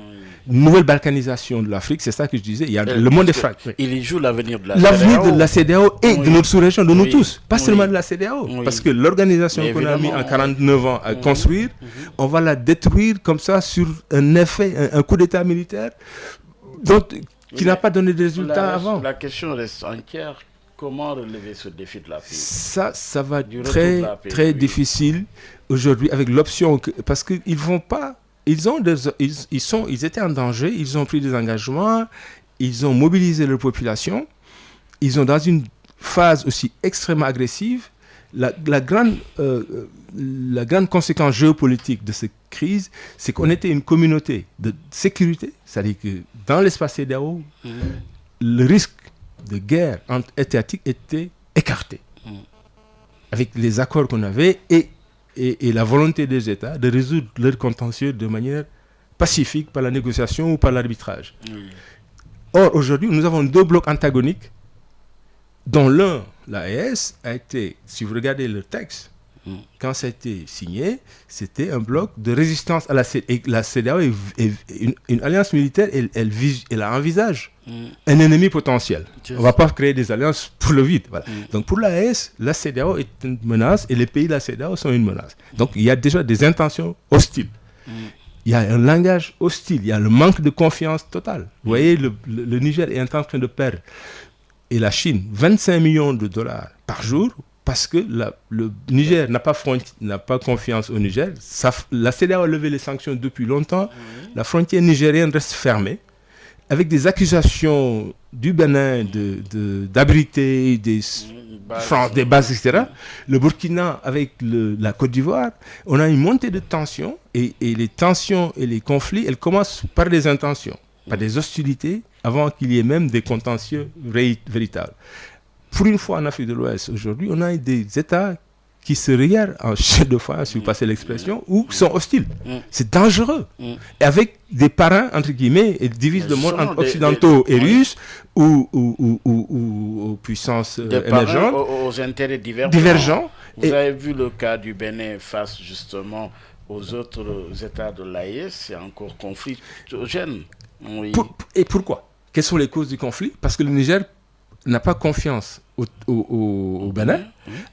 Speaker 3: Une nouvelle balkanisation de l'Afrique, c'est ça que je disais. Il y a le monde est fracturé.
Speaker 4: Il y joue l'avenir de la
Speaker 3: CEDEAO. L'avenir de la CEDEAO et de notre sous-région, de nous tous. Pas seulement de la CEDEAO. Parce que l'organisation qu'on a mis en 49 ans à construire, on va la détruire comme ça sur un effet, un coup d'État militaire qui n'a pas donné de résultats avant.
Speaker 4: La question reste entière. Comment relever ce défi de la paix?
Speaker 3: Ça va être très difficile aujourd'hui avec l'option parce qu'ils vont pas. Ils étaient en danger, ils ont pris des engagements, ils ont mobilisé leur population, ils sont dans une phase aussi extrêmement agressive. La grande conséquence géopolitique de cette crise, c'est qu'on était une communauté de sécurité, c'est-à-dire que dans l'espace CEDEAO, le risque de guerre étatique était écarté, avec les accords qu'on avait et la volonté des États de résoudre leurs contentieux de manière pacifique par la négociation ou par l'arbitrage. Or, aujourd'hui, nous avons 2 blocs antagoniques, dont l'un, la l'AES, a été, si vous regardez le texte, quand ça a été signé, c'était un bloc de résistance à la CEDEAO. Et la CEDEAO est une alliance militaire, elle envisage un ennemi potentiel. On ne va pas créer des alliances pour le vide. Voilà. Donc pour l'AES, la CEDEAO est une menace et les pays de la CEDEAO sont une menace. Donc il y a déjà des intentions hostiles. Il y a un langage hostile, il y a le manque de confiance totale. Vous voyez, le Niger est en train de perdre, et la Chine, 25 millions de dollars par jour, parce que le Niger n'a pas confiance au Niger. La CEDEAO a levé les sanctions depuis longtemps. La frontière nigérienne reste fermée, avec des accusations du Bénin d'abriter des bases, etc. Le Burkina avec la Côte d'Ivoire, on a une montée de tensions, et les tensions et les conflits, elles commencent par des intentions, par des hostilités, avant qu'il y ait même des contentieux véritables. Pour une fois en Afrique de l'Ouest, aujourd'hui, on a des États qui se regardent en chef de file, si vous passez l'expression, ou sont hostiles. C'est dangereux. Et avec des parrains, entre guillemets, et divisent le monde entre occidentaux et russes, ou aux puissances émergentes.
Speaker 4: Aux intérêts divergents. Vous avez vu le cas du Bénin face justement aux autres États de l'AES, c'est encore conflictogène. Oui.
Speaker 3: Et pourquoi? Quelles sont les causes du conflit? Parce que le Niger n'a pas confiance au Bénin,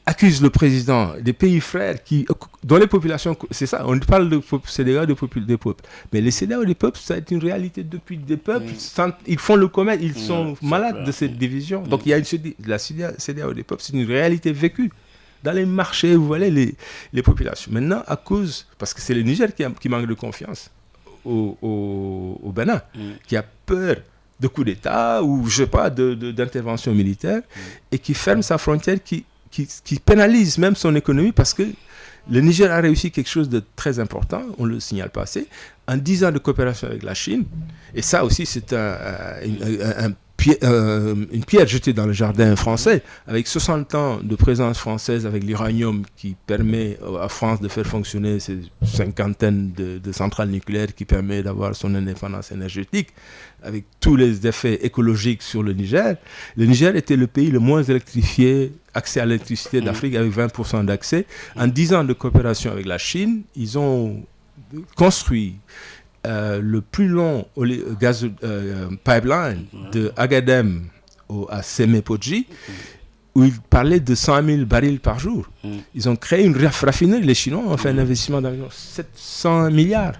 Speaker 3: accuse le président des pays frères dont les populations, c'est ça, on parle de CEDEAO des peuples, mais les CEDEAO des peuples, ça a été une réalité depuis des peuples, ils font le commerce, ils sont malades de cette division. Donc il y a la CEDEAO des peuples, c'est une réalité vécue. Dans les marchés, vous voyez les populations. Maintenant, parce que c'est le Niger qui manque de confiance au Bénin, qui a peur de coup d'État ou, je sais pas, d'intervention militaire, et qui ferme sa frontière, qui pénalise même son économie, parce que le Niger a réussi quelque chose de très important, on ne le signale pas assez, en 10 ans de coopération avec la Chine, et ça aussi c'est une pierre jetée dans le jardin français, avec 60 ans de présence française avec l'uranium qui permet à France de faire fonctionner ces cinquantaine de centrales nucléaires, qui permet d'avoir son indépendance énergétique, avec tous les effets écologiques sur le Niger. Le Niger était le pays le moins électrifié, accès à l'électricité d'Afrique, avec 20% d'accès. En 10 ans de coopération avec la Chine, ils ont construit le plus long pipeline de Agadem à Semé-Podji, où ils parlaient de 100 000 barils par jour. Ils ont créé une raffinerie. Les Chinois ont fait un investissement d'environ 700 milliards.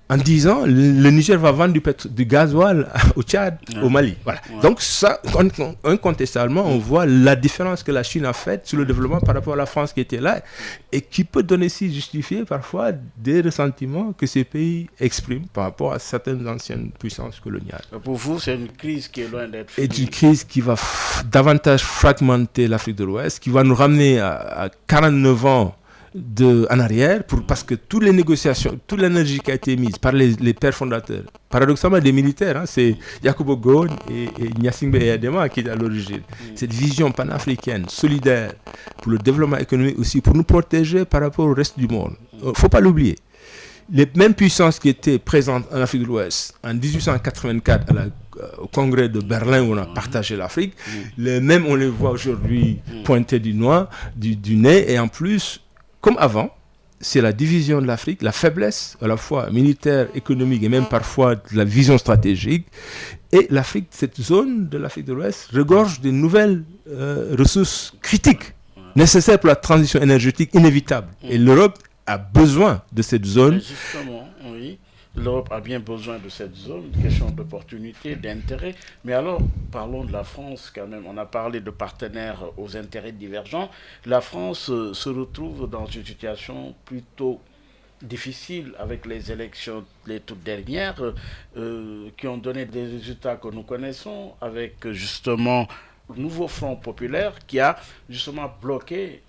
Speaker 3: En 10 ans, le Niger va vendre du gasoil au Tchad, au Mali. Voilà. Donc ça, incontestablement, on voit la différence que la Chine a faite sur le développement par rapport à la France qui était là, et qui peut donner aussi justifier parfois des ressentiments que ces pays expriment par rapport à certaines anciennes puissances coloniales.
Speaker 4: Pour vous, c'est une crise qui est loin d'être finie.
Speaker 3: C'est une crise qui va davantage fragmenter l'Afrique de l'Ouest, qui va nous ramener à 49 ans en arrière, parce que toutes les négociations, toute l'énergie qui a été mise par les pères fondateurs, paradoxalement des militaires, c'est Yakubu Gowon et Gnassingbé Eyadema qui est à l'origine. Cette vision panafricaine, solidaire, pour le développement économique aussi, pour nous protéger par rapport au reste du monde. Il ne faut pas l'oublier. Les mêmes puissances qui étaient présentes en Afrique de l'Ouest en 1884 au congrès de Berlin où on a partagé l'Afrique, les mêmes on les voit aujourd'hui pointer du nez, et en plus, comme avant, c'est la division de l'Afrique, la faiblesse à la fois militaire, économique et même parfois de la vision stratégique. Et l'Afrique, cette zone de l'Afrique de l'Ouest, regorge de nouvelles ressources critiques nécessaires pour la transition énergétique inévitable. Et l'Europe a besoin de cette zone.
Speaker 4: Mais justement, oui. L'Europe a bien besoin de cette zone, question d'opportunité, d'intérêt. Mais alors, parlons de la France quand même. On a parlé de partenaires aux intérêts divergents. La France se retrouve dans une situation plutôt difficile avec les élections, les toutes dernières, qui ont donné des résultats que nous connaissons, avec justement le nouveau Front populaire qui a justement bloqué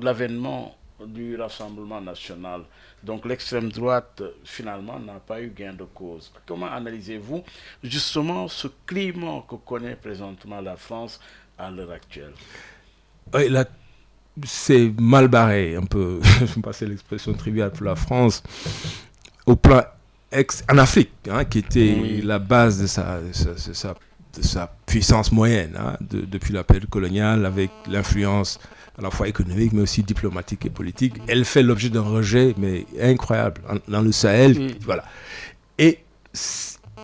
Speaker 4: l'avènement du Rassemblement national. Donc l'extrême droite, finalement, n'a pas eu gain de cause. Comment analysez-vous justement ce climat que connaît présentement la France à l'heure actuelle?
Speaker 3: Oui, là, c'est mal barré, un peu, je vais passer l'expression triviale pour la France, au plan en Afrique, qui était la base de sa sa puissance moyenne, depuis la période coloniale, avec l'influence à la fois économique, mais aussi diplomatique et politique. Elle fait l'objet d'un rejet, mais incroyable, dans le Sahel. Voilà. Et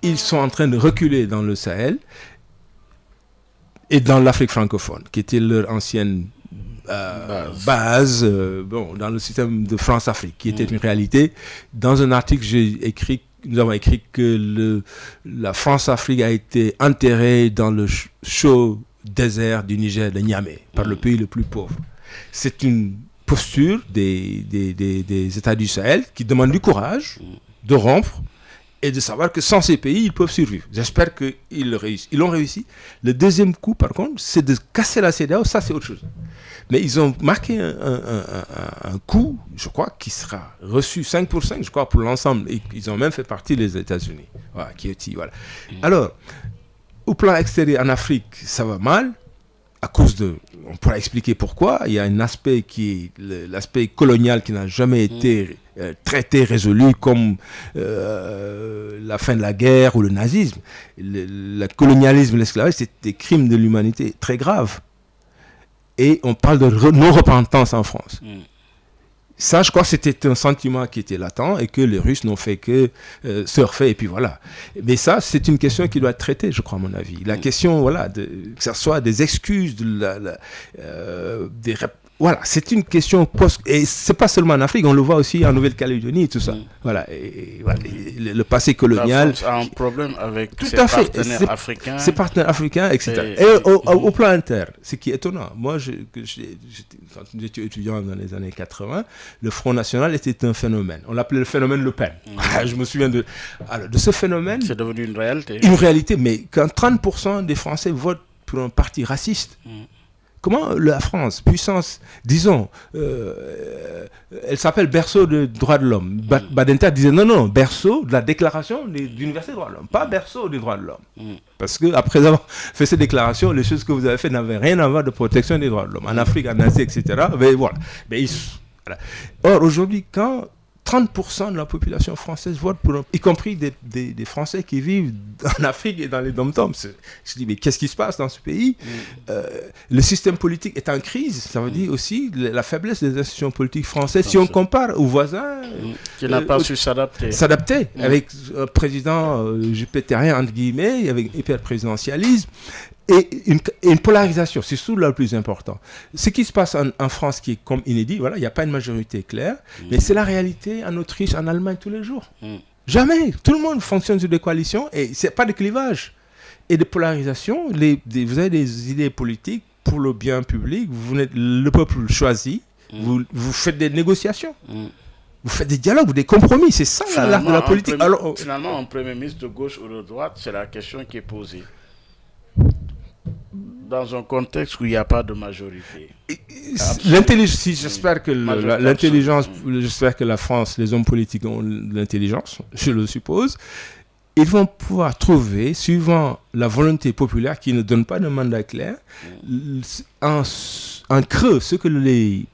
Speaker 3: ils sont en train de reculer dans le Sahel et dans l'Afrique francophone, qui était leur ancienne base dans le système de France-Afrique, qui était une réalité. Dans un article, nous avons écrit que la France-Afrique a été enterrée dans le chaud désert du Niger, de Niamey, par le pays le plus pauvre. C'est une posture des États du Sahel qui demande du courage de rompre et de savoir que sans ces pays, ils peuvent survivre. J'espère qu'ils le réussissent. Ils l'ont réussi. Le deuxième coup, par contre, c'est de casser la CEDEAO. Ça, c'est autre chose. Mais ils ont marqué un coup, je crois, qui sera reçu 5 pour 5, je crois, pour l'ensemble. Et ils ont même fait partie des États-Unis. Voilà, voilà. Alors, au plan extérieur, en Afrique, ça va mal. À cause on pourra expliquer pourquoi. Il y a un aspect qui est l'aspect colonial qui n'a jamais été traité, résolu, comme la fin de la guerre ou le nazisme. Le colonialisme, l'esclavage, c'est des crimes de l'humanité très graves. Et on parle de non-repentance en France. Ça, je crois que c'était un sentiment qui était latent et que les Russes n'ont fait que surfer et puis voilà. Mais ça, c'est une question qui doit être traitée, je crois, à mon avis. La question, voilà, que ça soit des excuses, voilà, c'est une question et c'est pas seulement en Afrique, on le voit aussi en Nouvelle-Calédonie et tout ça. Voilà, voilà, le passé colonial.
Speaker 4: La France a un problème avec ses partenaires africains. Ses
Speaker 3: partenaires africains, etc. Et au plan interne, ce qui est étonnant. Moi, quand j'étais étudiant dans les années 80, le Front National était un phénomène. On l'appelait le phénomène Le Pen. Je me souviens de ce phénomène.
Speaker 4: C'est devenu une réalité.
Speaker 3: Une réalité, mais quand 30% des Français votent pour un parti raciste. Comment la France, puissance, disons, elle s'appelle berceau des droits de l'homme. Badinter disait non, berceau de la déclaration de l'Université des droits de l'homme, pas berceau des droits de l'homme. Parce qu'après avoir fait ces déclarations, les choses que vous avez faites n'avaient rien à voir de protection des droits de l'homme. En Afrique, en Asie, etc. Mais voilà. Voilà. Or, aujourd'hui, quand 30% de la population française vote y compris des Français qui vivent en Afrique et dans les dom-toms. Je dis, mais qu'est-ce qui se passe dans ce pays? Le système politique est en crise. Ça veut dire aussi la faiblesse des institutions politiques françaises. Si on compare aux voisins...
Speaker 4: qui n'a pas su s'adapter.
Speaker 3: Avec un président jupitérien, entre guillemets, avec hyper-présidentialisme. Et une polarisation, c'est surtout le plus important. Ce qui se passe en France, qui est comme inédit, voilà, il n'y a pas une majorité claire, mais c'est la réalité en Autriche, en Allemagne tous les jours. Jamais. Tout le monde fonctionne sur des coalitions et ce n'est pas de clivage. Et de polarisation, vous avez des idées politiques pour le bien public, le peuple choisit, vous faites des négociations. Vous faites des dialogues, des compromis, c'est ça l'art de la politique.
Speaker 4: Finalement, un premier ministre de gauche ou de droite, c'est la question qui est posée. Dans un contexte où il n'y a pas de majorité.
Speaker 3: L'intelligence, j'espère que l'intelligence, j'espère que la France, les hommes politiques ont l'intelligence, je le suppose, ils vont pouvoir trouver, suivant la volonté populaire qui ne donne pas de mandat clair, en creux ce que les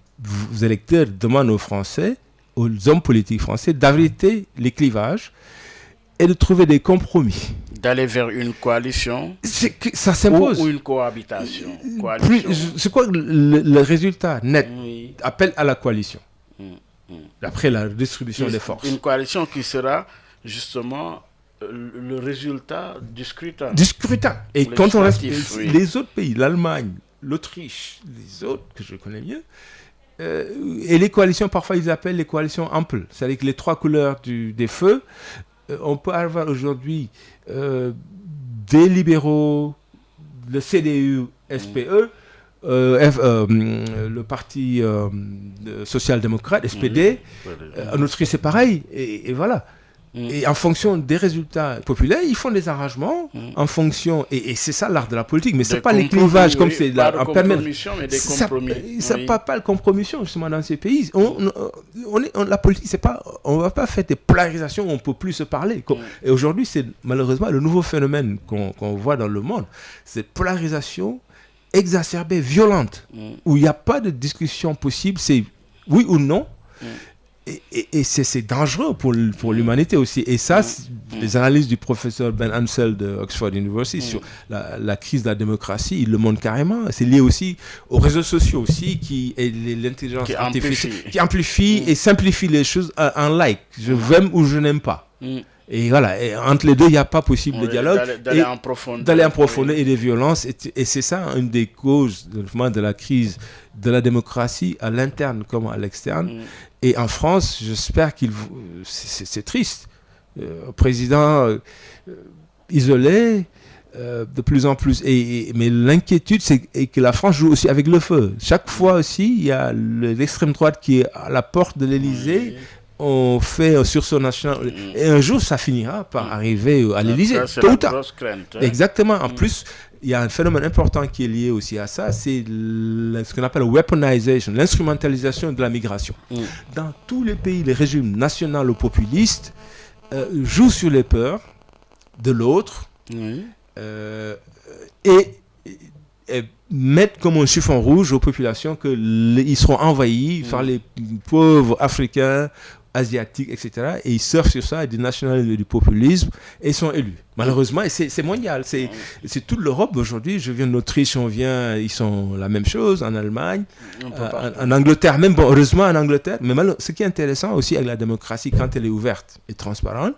Speaker 3: électeurs demandent aux Français, aux hommes politiques français, d'arrêter les clivages et de trouver des compromis.
Speaker 4: D'aller vers une coalition,
Speaker 3: ça s'impose.
Speaker 4: Ou une cohabitation.
Speaker 3: Je crois que le résultat net appelle à la coalition. Après la distribution des forces.
Speaker 4: Une coalition qui sera justement le résultat du scrutin.
Speaker 3: Et quand on reste les autres pays, l'Allemagne, l'Autriche, les autres que je connais mieux, et les coalitions, parfois ils appellent les coalitions amples. C'est-à-dire que les trois couleurs des feux, on peut avoir aujourd'hui des libéraux, le CDU, SPE, le parti social-démocrate, SPD. En Autriche, c'est pareil. Et voilà. Et en fonction des résultats populaires, ils font des arrangements en fonction. Et c'est ça l'art de la politique. Mais ce n'est pas les clivages comme c'est là.
Speaker 4: Pas de compromission, mais des compromis.
Speaker 3: Ça pas le compromission, justement, dans ces pays. La politique, c'est pas. On ne va pas faire des polarisations où on ne peut plus se parler. Et aujourd'hui, c'est malheureusement le nouveau phénomène qu'on voit dans le monde. Cette polarisation exacerbée, violente, où il n'y a pas de discussion possible. C'est oui ou non. Et c'est dangereux pour l'humanité aussi. Et ça, les analyses du professeur Ben Ansel de Oxford University sur la crise de la démocratie, il le montre carrément. C'est lié aussi aux réseaux sociaux aussi, et l'intelligence artificielle qui amplifie et simplifie les choses en like. Je veux ou je n'aime pas. Et voilà, et entre les deux, il n'y a pas possible de dialogue.
Speaker 4: D'aller en profondeur.
Speaker 3: Et des violences. Et c'est ça une des causes de la crise de la démocratie à l'interne comme à l'externe. Et en France, j'espère c'est triste. Président isolé, de plus en plus. Mais l'inquiétude, c'est que la France joue aussi avec le feu. Chaque fois aussi, il y a l'extrême droite qui est à la porte de l'Élysée. On fait un sursaut national. Et un jour, ça finira par arriver à l'Élysée. Tôt ou tard. Exactement. En plus, il y a un phénomène important qui est lié aussi à ça, c'est ce qu'on appelle weaponization, l'instrumentalisation de la migration. Dans tous les pays, les régimes nationaux ou populistes jouent sur les peurs de l'autre et mettre comme un chiffon rouge aux populations qu'ils seront envahis par les pauvres Africains, asiatiques, etc. Et ils surfent sur ça, du nationalisme et du populisme, et ils sont élus. Malheureusement, et c'est mondial. C'est toute l'Europe aujourd'hui. Je viens d'Autriche, ils sont la même chose, en Allemagne, en Angleterre, même, bon, heureusement en Angleterre. Mais ce qui est intéressant aussi avec la démocratie, quand elle est ouverte et transparente,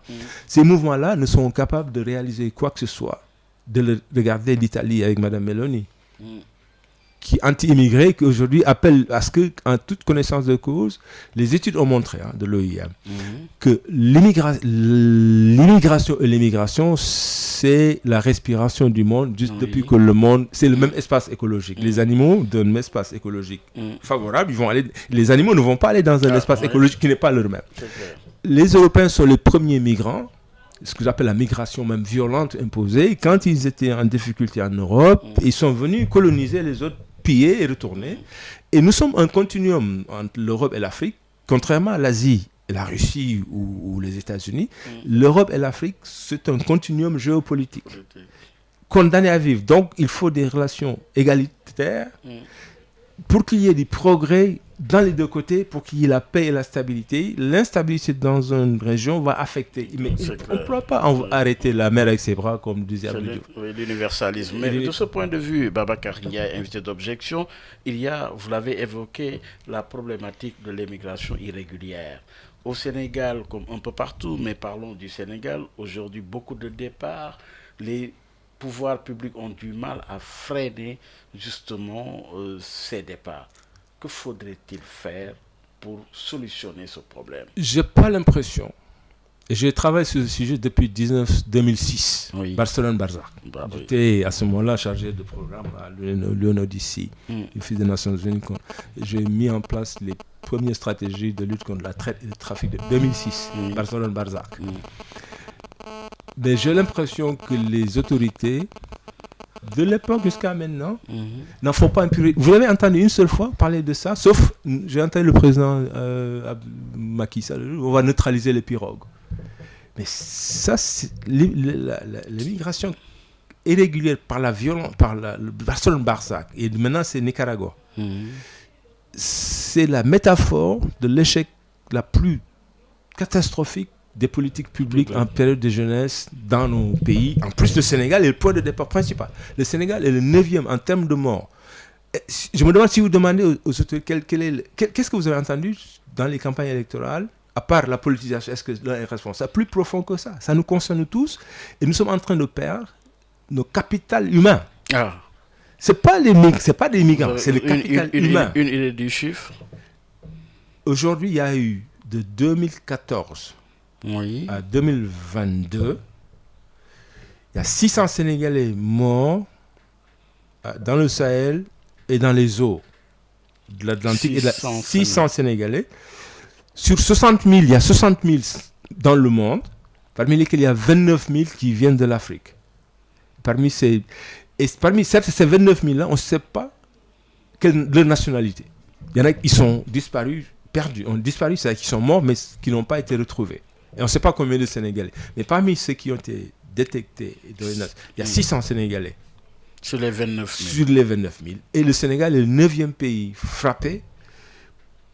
Speaker 3: ces mouvements-là ne sont capables de réaliser quoi que ce soit. Regarder l'Italie avec Mme Meloni, qui anti-immigrés, qui aujourd'hui appelle à ce que, en toute connaissance de cause, les études ont montré, de l'OIM, que l'immigration et l'immigration, c'est la respiration du monde, juste depuis que le monde, c'est le même espace écologique. Les animaux d'un même espace écologique favorable, les animaux ne vont pas aller dans un espace écologique qui n'est pas leur même. Les Européens sont les premiers migrants, ce que j'appelle la migration même violente imposée. Quand ils étaient en difficulté en Europe, ils sont venus coloniser les autres, piller et retourner. Et nous sommes un continuum entre l'Europe et l'Afrique, contrairement à l'Asie et la Russie ou les États-Unis. L'Europe et l'Afrique, c'est un continuum géopolitique condamné à vivre. Donc, il faut des relations égalitaires pour qu'il y ait du progrès dans les deux côtés, pour qu'il y ait la paix et la stabilité. L'instabilité dans une région va affecter. Mais on ne pourra pas arrêter la mer avec ses bras, comme disait Abdou.
Speaker 4: L'universalisme. Mais de ce point de vue, Babacar Ndiaye, invité d'objection, vous l'avez évoqué, la problématique de l'immigration irrégulière. Au Sénégal, comme un peu partout, mais parlons du Sénégal, aujourd'hui, beaucoup de départs. Les pouvoirs publics ont du mal à freiner justement ces départs. Que faudrait-il faire pour solutionner ce problème?
Speaker 3: Je n'ai pas l'impression. Et je travaille sur ce sujet depuis 2006, Barcelone-Barzakh. J'étais à ce moment-là chargé de programme à l'UNODC, l'Office des Nations Unies. J'ai mis en place les premières stratégies de lutte contre la traite et le trafic de 2006, Barcelone-Barzakh. Mais j'ai l'impression que les autorités de l'époque jusqu'à maintenant n'en font pas un pur. Vous avez entendu une seule fois parler de ça, sauf j'ai entendu le président Macky Sall, on va neutraliser les pirogues. Mais ça, c'est l'immigration irrégulière par la violence, par le Barcelone-Barzakh, et maintenant c'est Nicaragua. C'est la métaphore de l'échec la plus catastrophique des politiques publiques en période de jeunesse dans nos pays. En plus, le Sénégal est le point de départ principal. Le Sénégal est le 9e en termes de morts. Je me demande si vous demandez aux autorités qu'est-ce que vous avez entendu dans les campagnes électorales, à part la politisation, est-ce que l'un est responsable? Plus profond que ça. Ça nous concerne tous et nous sommes en train de perdre nos capitales humains. C'est pas des migrants, c'est le capital humain.
Speaker 4: Une idée du chiffre?
Speaker 3: Aujourd'hui, il y a eu de 2014 à 2022, il y a 600 Sénégalais morts dans le Sahel et dans les eaux de l'Atlantique. 600 Sénégalais. Sur 60 000, il y a 60 000 dans le monde, parmi lesquels il y a 29 000 qui viennent de l'Afrique. Parmi ces 29 000-là, on ne sait pas leur nationalité. Il y en a qui sont disparus, perdus. On disparu, c'est-à-dire qu'ils sont morts, mais qui n'ont pas été retrouvés. Et on ne sait pas combien de Sénégalais. Mais parmi ceux qui ont été détectés, il y a 600 Sénégalais.
Speaker 4: Sur les 29 000.
Speaker 3: Sur les 29 000. Et le Sénégal est le 9e pays frappé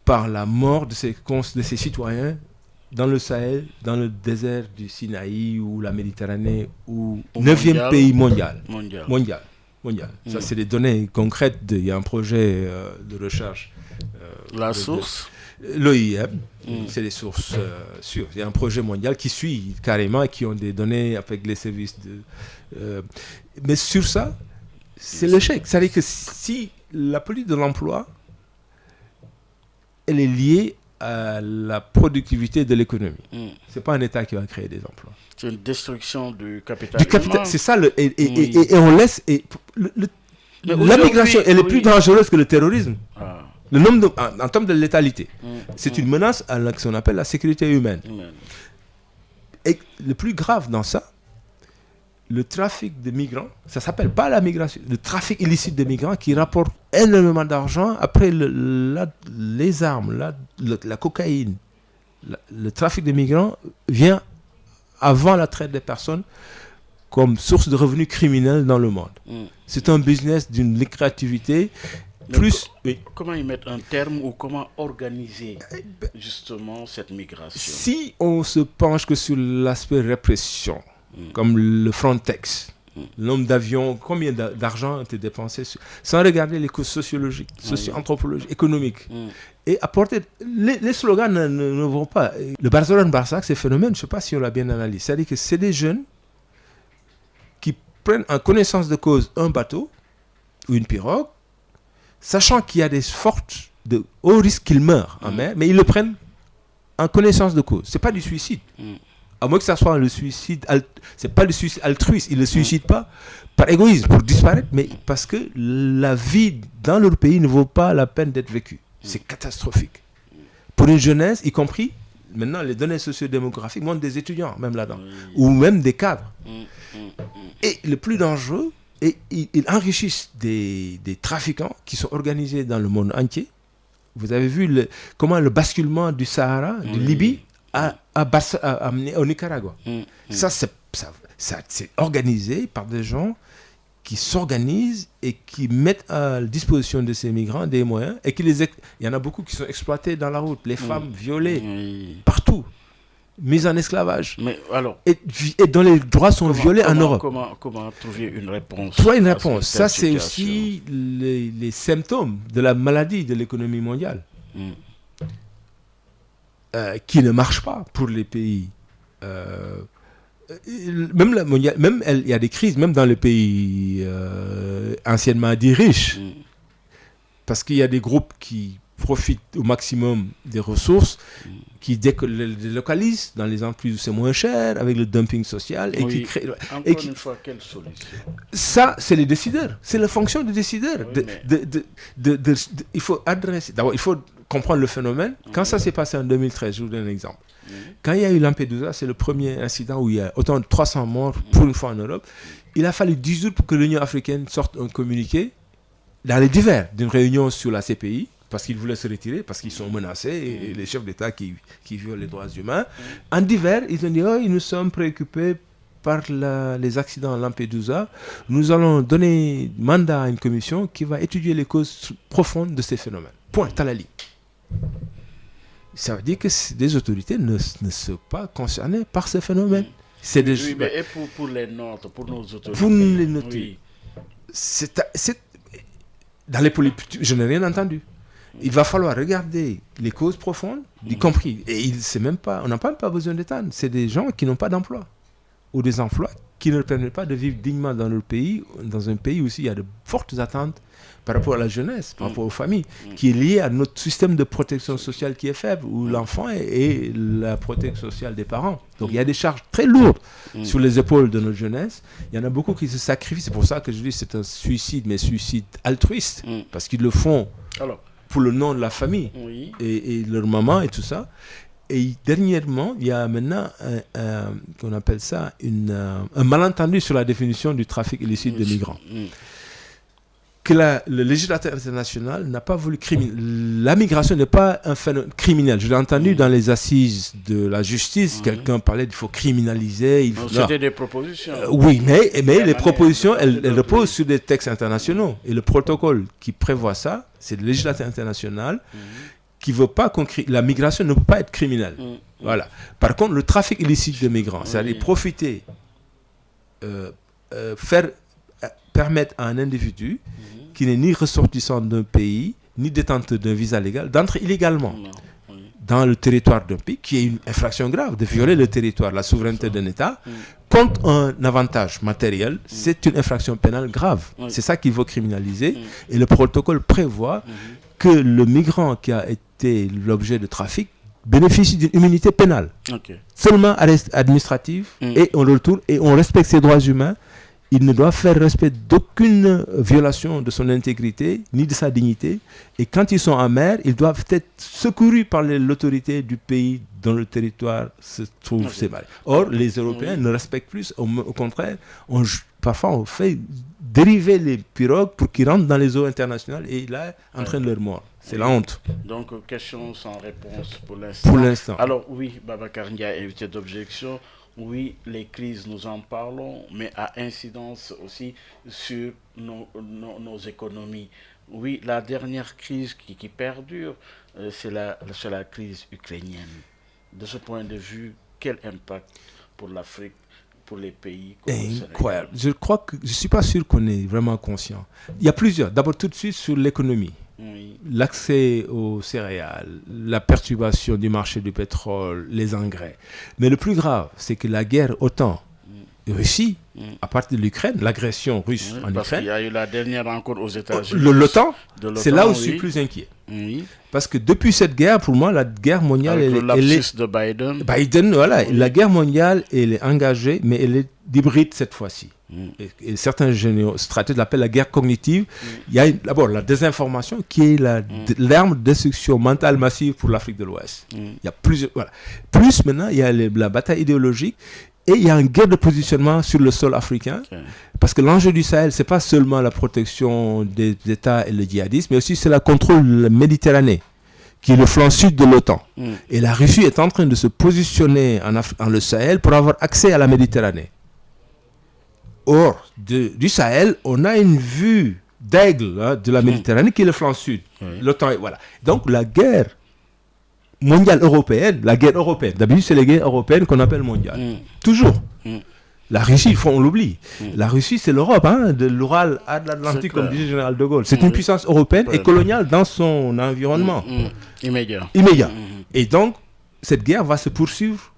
Speaker 3: par la mort de ces citoyens dans le Sahel, dans le désert du Sinaï ou la Méditerranée, ou 9e pays mondial. Ça, c'est des données concrètes. Il y a un projet de recherche.
Speaker 4: La source
Speaker 3: L'OIM, c'est des sources sûres. Il y a un projet mondial qui suit carrément et qui ont des données avec les services mais sur ça, c'est l'échec. C'est-à-dire que si la politique de l'emploi, elle est liée à la productivité de l'économie. C'est pas un État qui va créer des emplois.
Speaker 4: C'est une destruction du capital humain.
Speaker 3: C'est ça, et on laisse... la migration, elle est plus dangereuse que le terrorisme. Le nombre en termes de létalité. C'est une menace à ce qu'on appelle la sécurité humaine. Et le plus grave dans ça, le trafic de migrants, ça s'appelle pas la migration, le trafic illicite de migrants qui rapporte énormément d'argent. Après les armes, la cocaïne, le trafic de migrants vient avant la traite des personnes comme source de revenus criminels dans le monde. C'est un business d'une lucrativité.
Speaker 4: Comment y mettre un terme ou comment organiser justement cette migration?
Speaker 3: Si on se penche que sur l'aspect répression, comme le Frontex, le nombre d'avions, combien d'argent a été dépensé, sans regarder les causes sociologiques, socio-anthropologiques, économiques. Et apporter... Les slogans ne vont pas. Le Barcelone-Barsac, ces phénomènes, je ne sais pas si on l'a bien analysé. C'est-à-dire que c'est des jeunes qui prennent en connaissance de cause un bateau ou une pirogue, sachant qu'il y a des fortes de haut risque qu'ils meurent en mer, mais ils le prennent en connaissance de cause. Ce n'est pas du suicide. À moins que ça soit le suicide, c'est pas le suicide altruiste. Ils ne le suicident pas par égoïsme, pour disparaître, mais parce que la vie dans leur pays ne vaut pas la peine d'être vécue. C'est catastrophique. Pour une jeunesse, y compris, maintenant, les données sociodémographiques montrent des étudiants, même là-dedans, ou même des cadres. Et le plus dangereux, ils enrichissent des trafiquants qui sont organisés dans le monde entier. Vous avez vu comment le basculement du Sahara, de Libye, a amené au Nicaragua. Ça, c'est organisé par des gens qui s'organisent et qui mettent à la disposition de ces migrants des moyens. Et il y en a beaucoup qui sont exploités dans la route. Les femmes violées, partout. Mises en esclavage.
Speaker 4: Mais alors,
Speaker 3: et dont les droits sont violés en Europe.
Speaker 4: Comment trouver une réponse?
Speaker 3: Trouver une réponse. Ça, c'est aussi les symptômes de la maladie de l'économie mondiale. Qui ne marche pas pour les pays. Il y a des crises, même dans les pays anciennement dits riches. Parce qu'il y a des groupes qui profitent au maximum des ressources, qui délocalisent dans les entreprises où c'est moins cher, avec le dumping social, et qui créent...
Speaker 4: Encore une fois, quelle solution?
Speaker 3: Ça, c'est les décideurs. C'est la fonction des décideurs. Il faut adresser... D'abord, il faut comprendre le phénomène. Quand ça s'est passé en 2013, je vous donne un exemple. Quand il y a eu Lampedusa, c'est le premier incident où il y a autant de 300 morts pour une fois en Europe. Il a fallu 10 jours pour que l'Union africaine sorte un communiqué dans les divers d'une réunion sur la CPI, parce qu'ils voulaient se retirer, parce qu'ils sont menacés, et les chefs d'État qui violent les droits humains. En divers, ils ont dit « nous sommes préoccupés par les accidents à Lampedusa. Nous allons donner mandat à une commission qui va étudier les causes profondes de ces phénomènes. » Point, à la ligne. Ça veut dire que des autorités ne sont pas concernées par ces phénomènes. C'est des...
Speaker 4: Oui, mais et pour les nôtres, pour nos autorités.
Speaker 3: Pour les noter. Dans les politiques, je n'ai rien entendu. Il va falloir regarder les causes profondes, y compris. Et on n'a même pas besoin d'état. C'est des gens qui n'ont pas d'emploi. Ou des emplois qui ne leur permettent pas de vivre dignement dans leur pays, dans un pays où il y a de fortes attentes par rapport à la jeunesse, par rapport aux familles, qui est lié à notre système de protection sociale qui est faible, où l'enfant est la protection sociale des parents. Donc il y a des charges très lourdes sur les épaules de notre jeunesse. Il y en a beaucoup qui se sacrifient. C'est pour ça que je dis que c'est un suicide, mais suicide altruiste, parce qu'ils le font pour le nom de la famille et leur maman et tout ça. Et dernièrement, il y a maintenant, qu'on appelle ça, un malentendu sur la définition du trafic illicite de migrants. Que le législateur international n'a pas voulu criminaliser. La migration n'est pas un phénomène criminel. Je l'ai entendu dans les assises de la justice, quelqu'un parlait qu'il faut criminaliser.
Speaker 4: C'était des propositions.
Speaker 3: Oui, mais les propositions, elles reposent sur des textes internationaux. Et le protocole qui prévoit ça, c'est le législateur international qui veut pas la migration ne peut pas être criminelle. Voilà. Par contre, le trafic illicite de migrants, c'est-à-dire profiter, permettre à un individu qui n'est ni ressortissant d'un pays, ni détenteur d'un visa légal, d'entrer illégalement dans le territoire d'un pays, qui est une infraction grave, de violer le territoire, la souveraineté d'un État, contre un avantage matériel, c'est une infraction pénale grave. C'est ça qu'il faut criminaliser. Et le protocole prévoit que le migrant qui a été l'objet de trafic bénéficie d'une immunité pénale. Seulement arrest administratif, et on le retourne, et on respecte ses droits humains. Il ne doit faire respect d'aucune violation de son intégrité, ni de sa dignité. Et quand ils sont en mer, ils doivent être secourus par l'autorité du pays dont le territoire se trouve séparé. Or, les Européens ne respectent plus. Au contraire, parfois on fait dériver les pirogues pour qu'ils rentrent dans les eaux internationales et là, entraînent leur mort. C'est la honte.
Speaker 4: Donc, question sans réponse pour l'instant.
Speaker 3: Pour l'instant.
Speaker 4: Alors, oui, Babacar Ndiaye, invité d'objection. Oui, les crises, nous en parlons, mais à incidence aussi sur nos économies. Oui, la dernière crise qui perdure, c'est la crise ukrainienne. De ce point de vue, quel impact pour l'Afrique, pour les pays comme le Sénégal?
Speaker 3: Incroyable. Je ne suis pas sûr qu'on est vraiment conscient. Il y a plusieurs. D'abord, tout de suite, sur l'économie. L'accès aux céréales, la perturbation du marché du pétrole, les engrais. Mais le plus grave, c'est que la guerre Russie, à partir de l'Ukraine, l'agression russe en
Speaker 4: parce
Speaker 3: Ukraine.
Speaker 4: qu'il y a eu la dernière rencontre aux États-Unis.
Speaker 3: L'OTAN, c'est là où je suis plus inquiet. Parce que depuis cette guerre, pour moi, la guerre mondiale...
Speaker 4: Avec le lapsus de Biden.
Speaker 3: Voilà, la guerre mondiale, elle est engagée, mais elle est hybride cette fois-ci. Et certains stratèges l'appellent la guerre cognitive. Il y a d'abord la désinformation qui est l'arme de destruction mentale massive pour l'Afrique de l'Ouest. Il y a plusieurs... Voilà. Plus maintenant, il y a la bataille idéologique. Et il y a une guerre de positionnement sur le sol africain, parce que l'enjeu du Sahel, ce n'est pas seulement la protection des États et le djihadisme, mais aussi c'est le contrôle de la Méditerranée, qui est le flanc sud de l'OTAN. Et la Russie est en train de se positionner en le Sahel pour avoir accès à la Méditerranée. Or, du Sahel, on a une vue d'aigle de la Méditerranée qui est le flanc sud. L'OTAN, voilà. Donc la guerre mondiale européenne, la guerre européenne. D'habitude, c'est les guerres européennes qu'on appelle mondiales. Toujours. La Russie, on l'oublie. La Russie, c'est l'Europe, de l'Oural à l'Atlantique, comme disait le général de Gaulle. C'est une puissance européenne et coloniale dans son environnement.
Speaker 4: Immédiat.
Speaker 3: Et donc, cette guerre va se poursuivre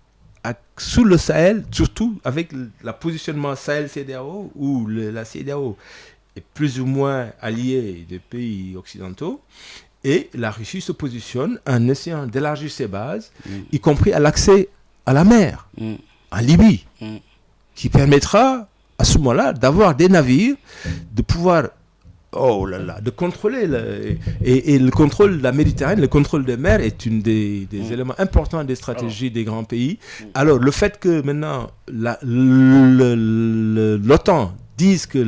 Speaker 3: sous le Sahel, surtout avec le positionnement Sahel-CEDEAO, où la CEDEAO est plus ou moins alliée des pays occidentaux. Et la Russie se positionne en essayant d'élargir ses bases, y compris à l'accès à la mer, en Libye, qui permettra à ce moment-là d'avoir des navires, de pouvoir, de contrôler. Et le contrôle de la Méditerranée, le contrôle des mers est une des éléments importants des stratégies des grands pays. Alors, le fait que maintenant l'OTAN dise que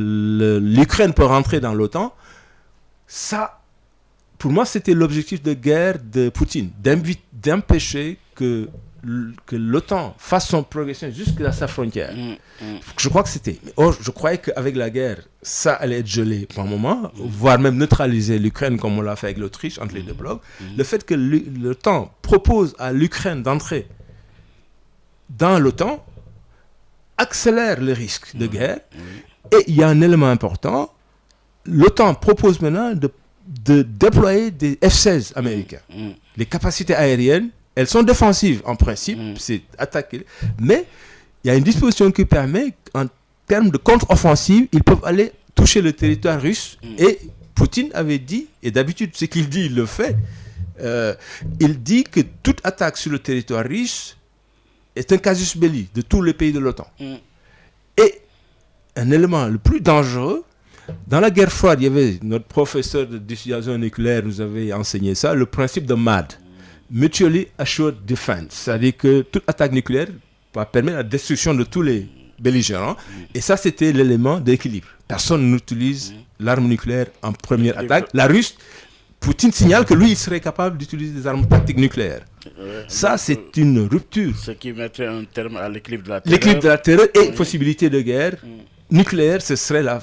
Speaker 3: l'Ukraine peut rentrer dans l'OTAN, ça... Pour moi, c'était l'objectif de guerre de Poutine, d'empêcher que l'OTAN fasse son progression jusqu'à sa frontière. Je crois que c'était. Or, je croyais qu'avec la guerre, ça allait être gelé par moment, voire même neutraliser l'Ukraine comme on l'a fait avec l'Autriche, entre les deux blocs. Le fait que l'OTAN propose à l'Ukraine d'entrer dans l'OTAN accélère le risque de guerre. Et il y a un élément important. L'OTAN propose maintenant de déployer des F-16 américains. Les capacités aériennes, elles sont défensives en principe, c'est attaquer. Mais il y a une disposition qui permet, en termes de contre-offensive, ils peuvent aller toucher le territoire russe. Et Poutine avait dit, et d'habitude ce qu'il dit, il le fait, il dit que toute attaque sur le territoire russe est un casus belli de tous les pays de l'OTAN. Et un élément le plus dangereux, dans la guerre froide, il y avait notre professeur de dissuasion nucléaire nous avait enseigné ça, le principe de MAD, Mutually Assured Defense, c'est-à-dire que toute attaque nucléaire va permettre la destruction de tous les belligérants, et ça c'était l'élément d'équilibre. Personne n'utilise l'arme nucléaire en première attaque. La Russie, Poutine signale que lui, il serait capable d'utiliser des armes tactiques nucléaires. Ça, c'est une rupture.
Speaker 4: Ce qui mettrait un terme à l'équilibre de la terreur.
Speaker 3: L'équilibre de la terreur et possibilité de guerre nucléaire, ce serait la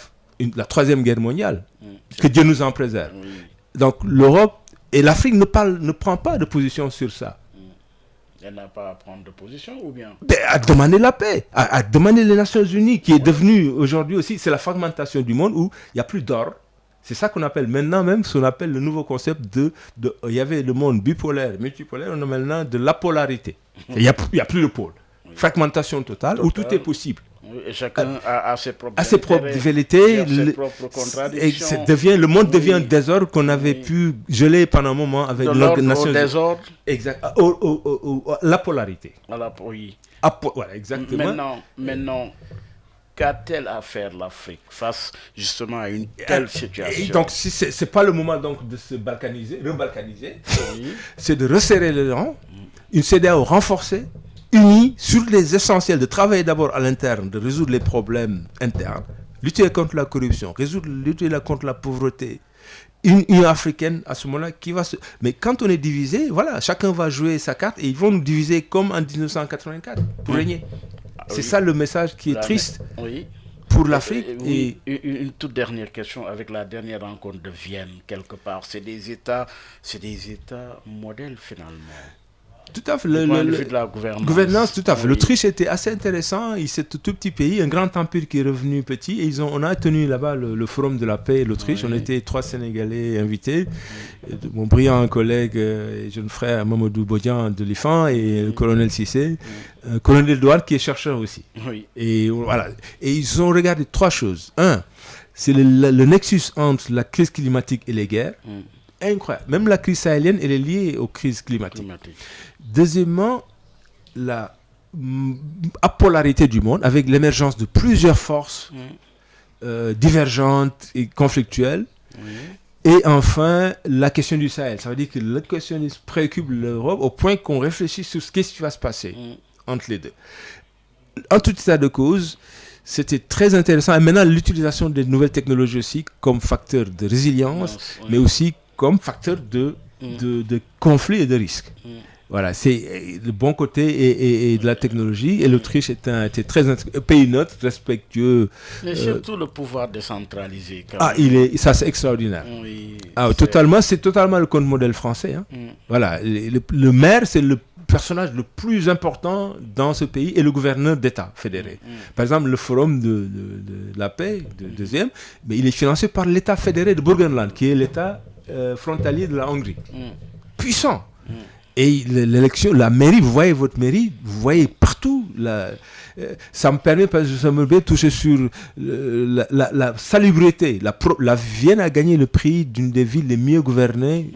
Speaker 3: Troisième Guerre mondiale. Que Dieu nous en préserve. Donc l'Europe Et l'Afrique ne prend pas de position sur ça.
Speaker 4: Elle n'a pas à prendre de position ou bien
Speaker 3: À demander la paix, à demander les Nations Unies, qui est devenue aujourd'hui aussi, c'est la fragmentation du monde où il n'y a plus d'ordre. C'est ça qu'on appelle maintenant même, ce qu'on appelle le nouveau concept il y avait le monde bipolaire, multipolaire, on a maintenant de l'apolarité. Il n'y a plus de pôle. Fragmentation totale, où tout est possible.
Speaker 4: Et chacun a ses propres
Speaker 3: vérités,
Speaker 4: ses propres contradictions.
Speaker 3: Le monde devient un désordre qu'on avait pu geler pendant un moment avec
Speaker 4: l'organisation. Désordre.
Speaker 3: Exact. La polarité.
Speaker 4: Oui.
Speaker 3: Voilà, exactement.
Speaker 4: Maintenant, qu'a-t-elle à faire l'Afrique face justement à une telle situation?
Speaker 3: Et donc, c'est pas le moment donc de se rebalkaniser, c'est de resserrer les rangs, une CEDEAO renforcée, unis sur les essentiels, de travailler d'abord à l'interne, de résoudre les problèmes internes, lutter contre la corruption, lutter contre la pauvreté. Une Union africaine à ce moment-là qui va se... Mais quand on est divisé, voilà, chacun va jouer sa carte et ils vont nous diviser comme en 1984 pour régner. C'est ça le message qui est triste pour l'Afrique.
Speaker 4: Une toute dernière question avec la dernière rencontre de Vienne, quelque part. C'est des États modèles finalement.
Speaker 3: Tout à fait.
Speaker 4: Le de la
Speaker 3: gouvernance, tout à fait. L'Autriche était assez intéressant. C'est un tout petit pays, un grand empire qui est revenu petit. Et on a tenu là-bas le forum de la paix, l'Autriche. On était 3 Sénégalais invités. Mon brillant collègue et jeune frère Mamadou Bodian de l'IFAN et le colonel Cissé, colonel Douane qui est chercheur aussi. Et voilà. Et ils ont regardé 3 choses. 1, c'est le nexus entre la crise climatique et les guerres. Incroyable. Même la crise sahélienne, elle est liée aux crises climatiques. Deuxièmement, la apolarité du monde avec l'émergence de plusieurs forces divergentes et conflictuelles. Et enfin, la question du Sahel. Ça veut dire que la question préoccupe l'Europe au point qu'on réfléchit sur ce qui va se passer entre les deux. En tout état de cause, c'était très intéressant. Et maintenant, l'utilisation des nouvelles technologies aussi comme facteur de résilience, mais aussi comme facteur de conflit et de risque. Voilà, c'est le bon côté et de la technologie. Et l'Autriche était très un pays neutre, respectueux.
Speaker 4: Mais surtout le pouvoir décentralisé.
Speaker 3: Ça c'est extraordinaire. C'est totalement le contre-modèle français. Voilà, le maire, c'est le personnage le plus important dans ce pays et le gouverneur d'État fédéré. Par exemple, le forum de la paix, deuxième, mais il est financé par l'État fédéré de Burgenland, qui est l'État frontalier de la Hongrie. Puissant. Et l'élection, la mairie, vous voyez votre mairie, vous voyez partout. Ça me permet, parce que ça me permet de toucher sur la salubrité. La Vienne a gagné le prix d'une des villes les mieux gouvernées.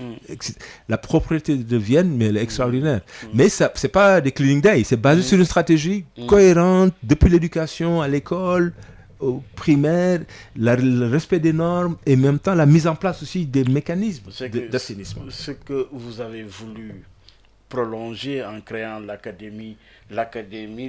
Speaker 3: La propriété de Vienne, mais elle est extraordinaire. Mais ce n'est pas des cleaning day, c'est basé sur une stratégie cohérente, depuis l'éducation à l'école, au primaire, le respect des normes et en même temps la mise en place aussi des mécanismes d'assainissement.
Speaker 4: Ce que vous avez voulu prolonger en créant l'académie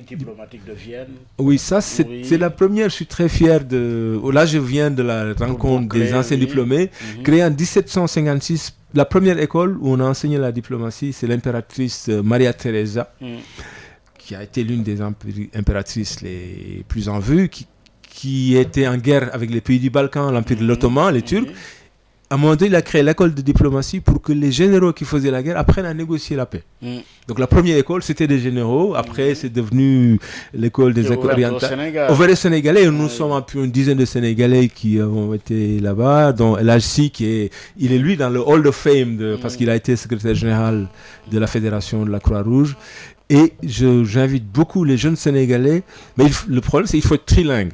Speaker 4: diplomatique de Vienne.
Speaker 3: Oui, ça c'est la première. Je suis très fier de... Là, je viens de la rencontre des anciens diplômés. Créée en 1756, la première école où on a enseigné la diplomatie, c'est l'impératrice Maria Teresa, qui a été l'une des impératrices les plus en vue, qui était en guerre avec les pays du Balkan, l'Empire de l'Ottoman, les Turcs. À un moment donné, il a créé l'école de diplomatie pour que les généraux qui faisaient la guerre apprennent à négocier la paix. Donc la première école, c'était des généraux. Après, c'est devenu l'école des écoles orientales. Ouvert au Sénégalais. Et nous sommes une dizaine de Sénégalais qui ont été là-bas, dont El Hadji, il est lui dans le Hall of Fame, parce qu'il a été secrétaire général de la Fédération de la Croix-Rouge. Et j'invite beaucoup les jeunes Sénégalais. Mais le problème, c'est qu'il faut être trilingue.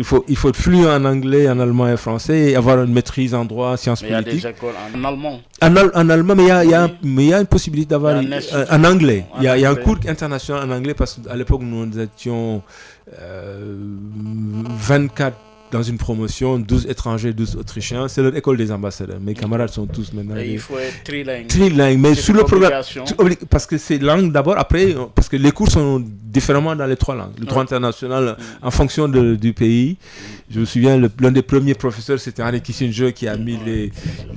Speaker 3: Il faut être fluent en anglais, en allemand et en français, et avoir une maîtrise en droit, sciences politiques.
Speaker 4: Il y a des écoles en allemand.
Speaker 3: En allemand, mais il y a une possibilité d'avoir en anglais. Il y a un cours international en anglais, parce qu'à l'époque, nous étions 24 dans une promotion, 12 étrangers, 12 Autrichiens. C'est leur école des ambassadeurs. Mes camarades sont tous maintenant...
Speaker 4: Et il faut être trilingue.
Speaker 3: Trilingue, mais sur le programme... Parce que c'est langue d'abord, après, parce que les cours sont différemment dans les 3 langues. Le droit international, en fonction du pays. Je me souviens, l'un des premiers professeurs, c'était Henry Kissinger, qui a mis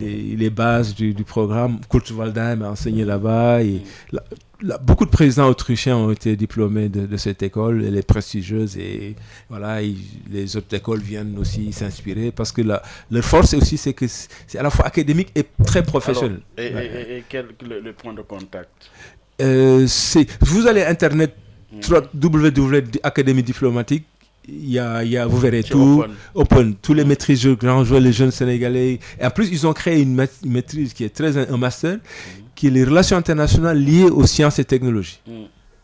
Speaker 3: les bases du programme. Kurt Waldheim a enseigné là-bas. Et beaucoup de présidents autrichiens ont été diplômés de cette école. Elle est prestigieuse et voilà, les autres écoles viennent aussi s'inspirer parce que leur force aussi, c'est que c'est à la fois académique et très professionnel.
Speaker 4: Alors, et quel le point de contact?
Speaker 3: Vous allez Internet, www.académie diplomatique. Vous verrez tout, open. Tous les maîtrises grands joueurs, les jeunes Sénégalais. Et en plus, ils ont créé une maîtrise qui est un master, qui est les relations internationales liées aux sciences et technologies.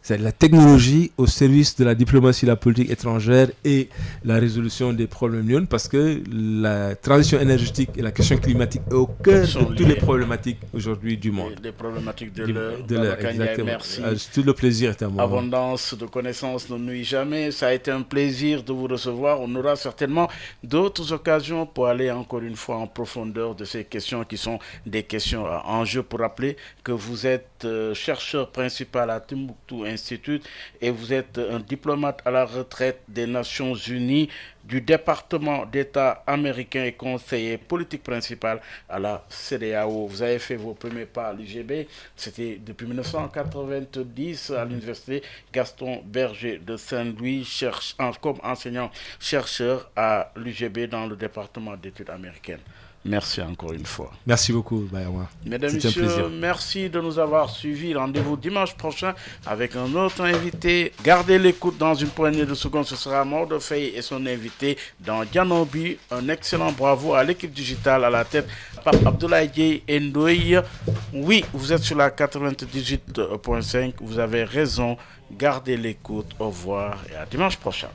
Speaker 3: C'est la technologie au service de la diplomatie, la politique étrangère et la résolution des problèmes, parce que la transition énergétique et la question climatique est au cœur de toutes les problématiques aujourd'hui du monde.
Speaker 4: Les problématiques de l'heure.
Speaker 3: Exactement.
Speaker 4: Merci.
Speaker 3: Tout le plaisir est à moi.
Speaker 4: Abondance de connaissances ne nuit jamais. Ça a été un plaisir de vous recevoir. On aura certainement d'autres occasions pour aller encore une fois en profondeur de ces questions qui sont des questions à enjeu. Pour rappeler que vous êtes chercheur principal à Timbuktu Institute et vous êtes un diplomate à la retraite des Nations Unies du département d'État américain et conseiller politique principal à la CEDEAO. Vous avez fait vos premiers pas à l'UGB, c'était depuis 1990 à l'université Gaston Berger de Saint-Louis, comme enseignant-chercheur à l'UGB dans le département d'études américaines. Merci encore une fois.
Speaker 3: Merci beaucoup, Bayawa.
Speaker 4: Mesdames et messieurs, merci de nous avoir suivis. Rendez-vous dimanche prochain avec un autre invité. Gardez l'écoute dans une poignée de secondes. Ce sera Maodo Faye et son invité dans Dianobi. Un excellent bravo à l'équipe digitale à la tête, Pape Abdoulaye Ndoye. Oui, vous êtes sur la 98.5. Vous avez raison. Gardez l'écoute. Au revoir et à dimanche prochain.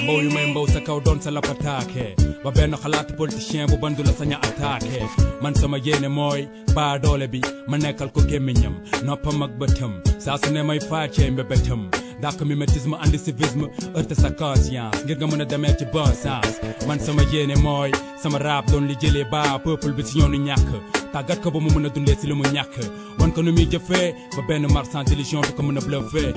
Speaker 1: Mbow yu may mbow sa kaw doon sa lapataake ba benn xalaat politicien bu bandu la saña attaqué man sama yéene mooy baa doole bi ma nekkal ko gémmiñam noppam ak bëtam saa su ne may faacee mbébétam dàq mimétisme andi civisme heurte sa conscience ngir nga mën a demee ci bon sens man sama yéene mooy sama rap doon li jëlee baa peuple bi si ñoonu ñàkk tàggat ko ba mu mën a dundee si li mu ñàkk wan ko nu muy jëfee ba benn marchand d'illusion du ko mën a bluffé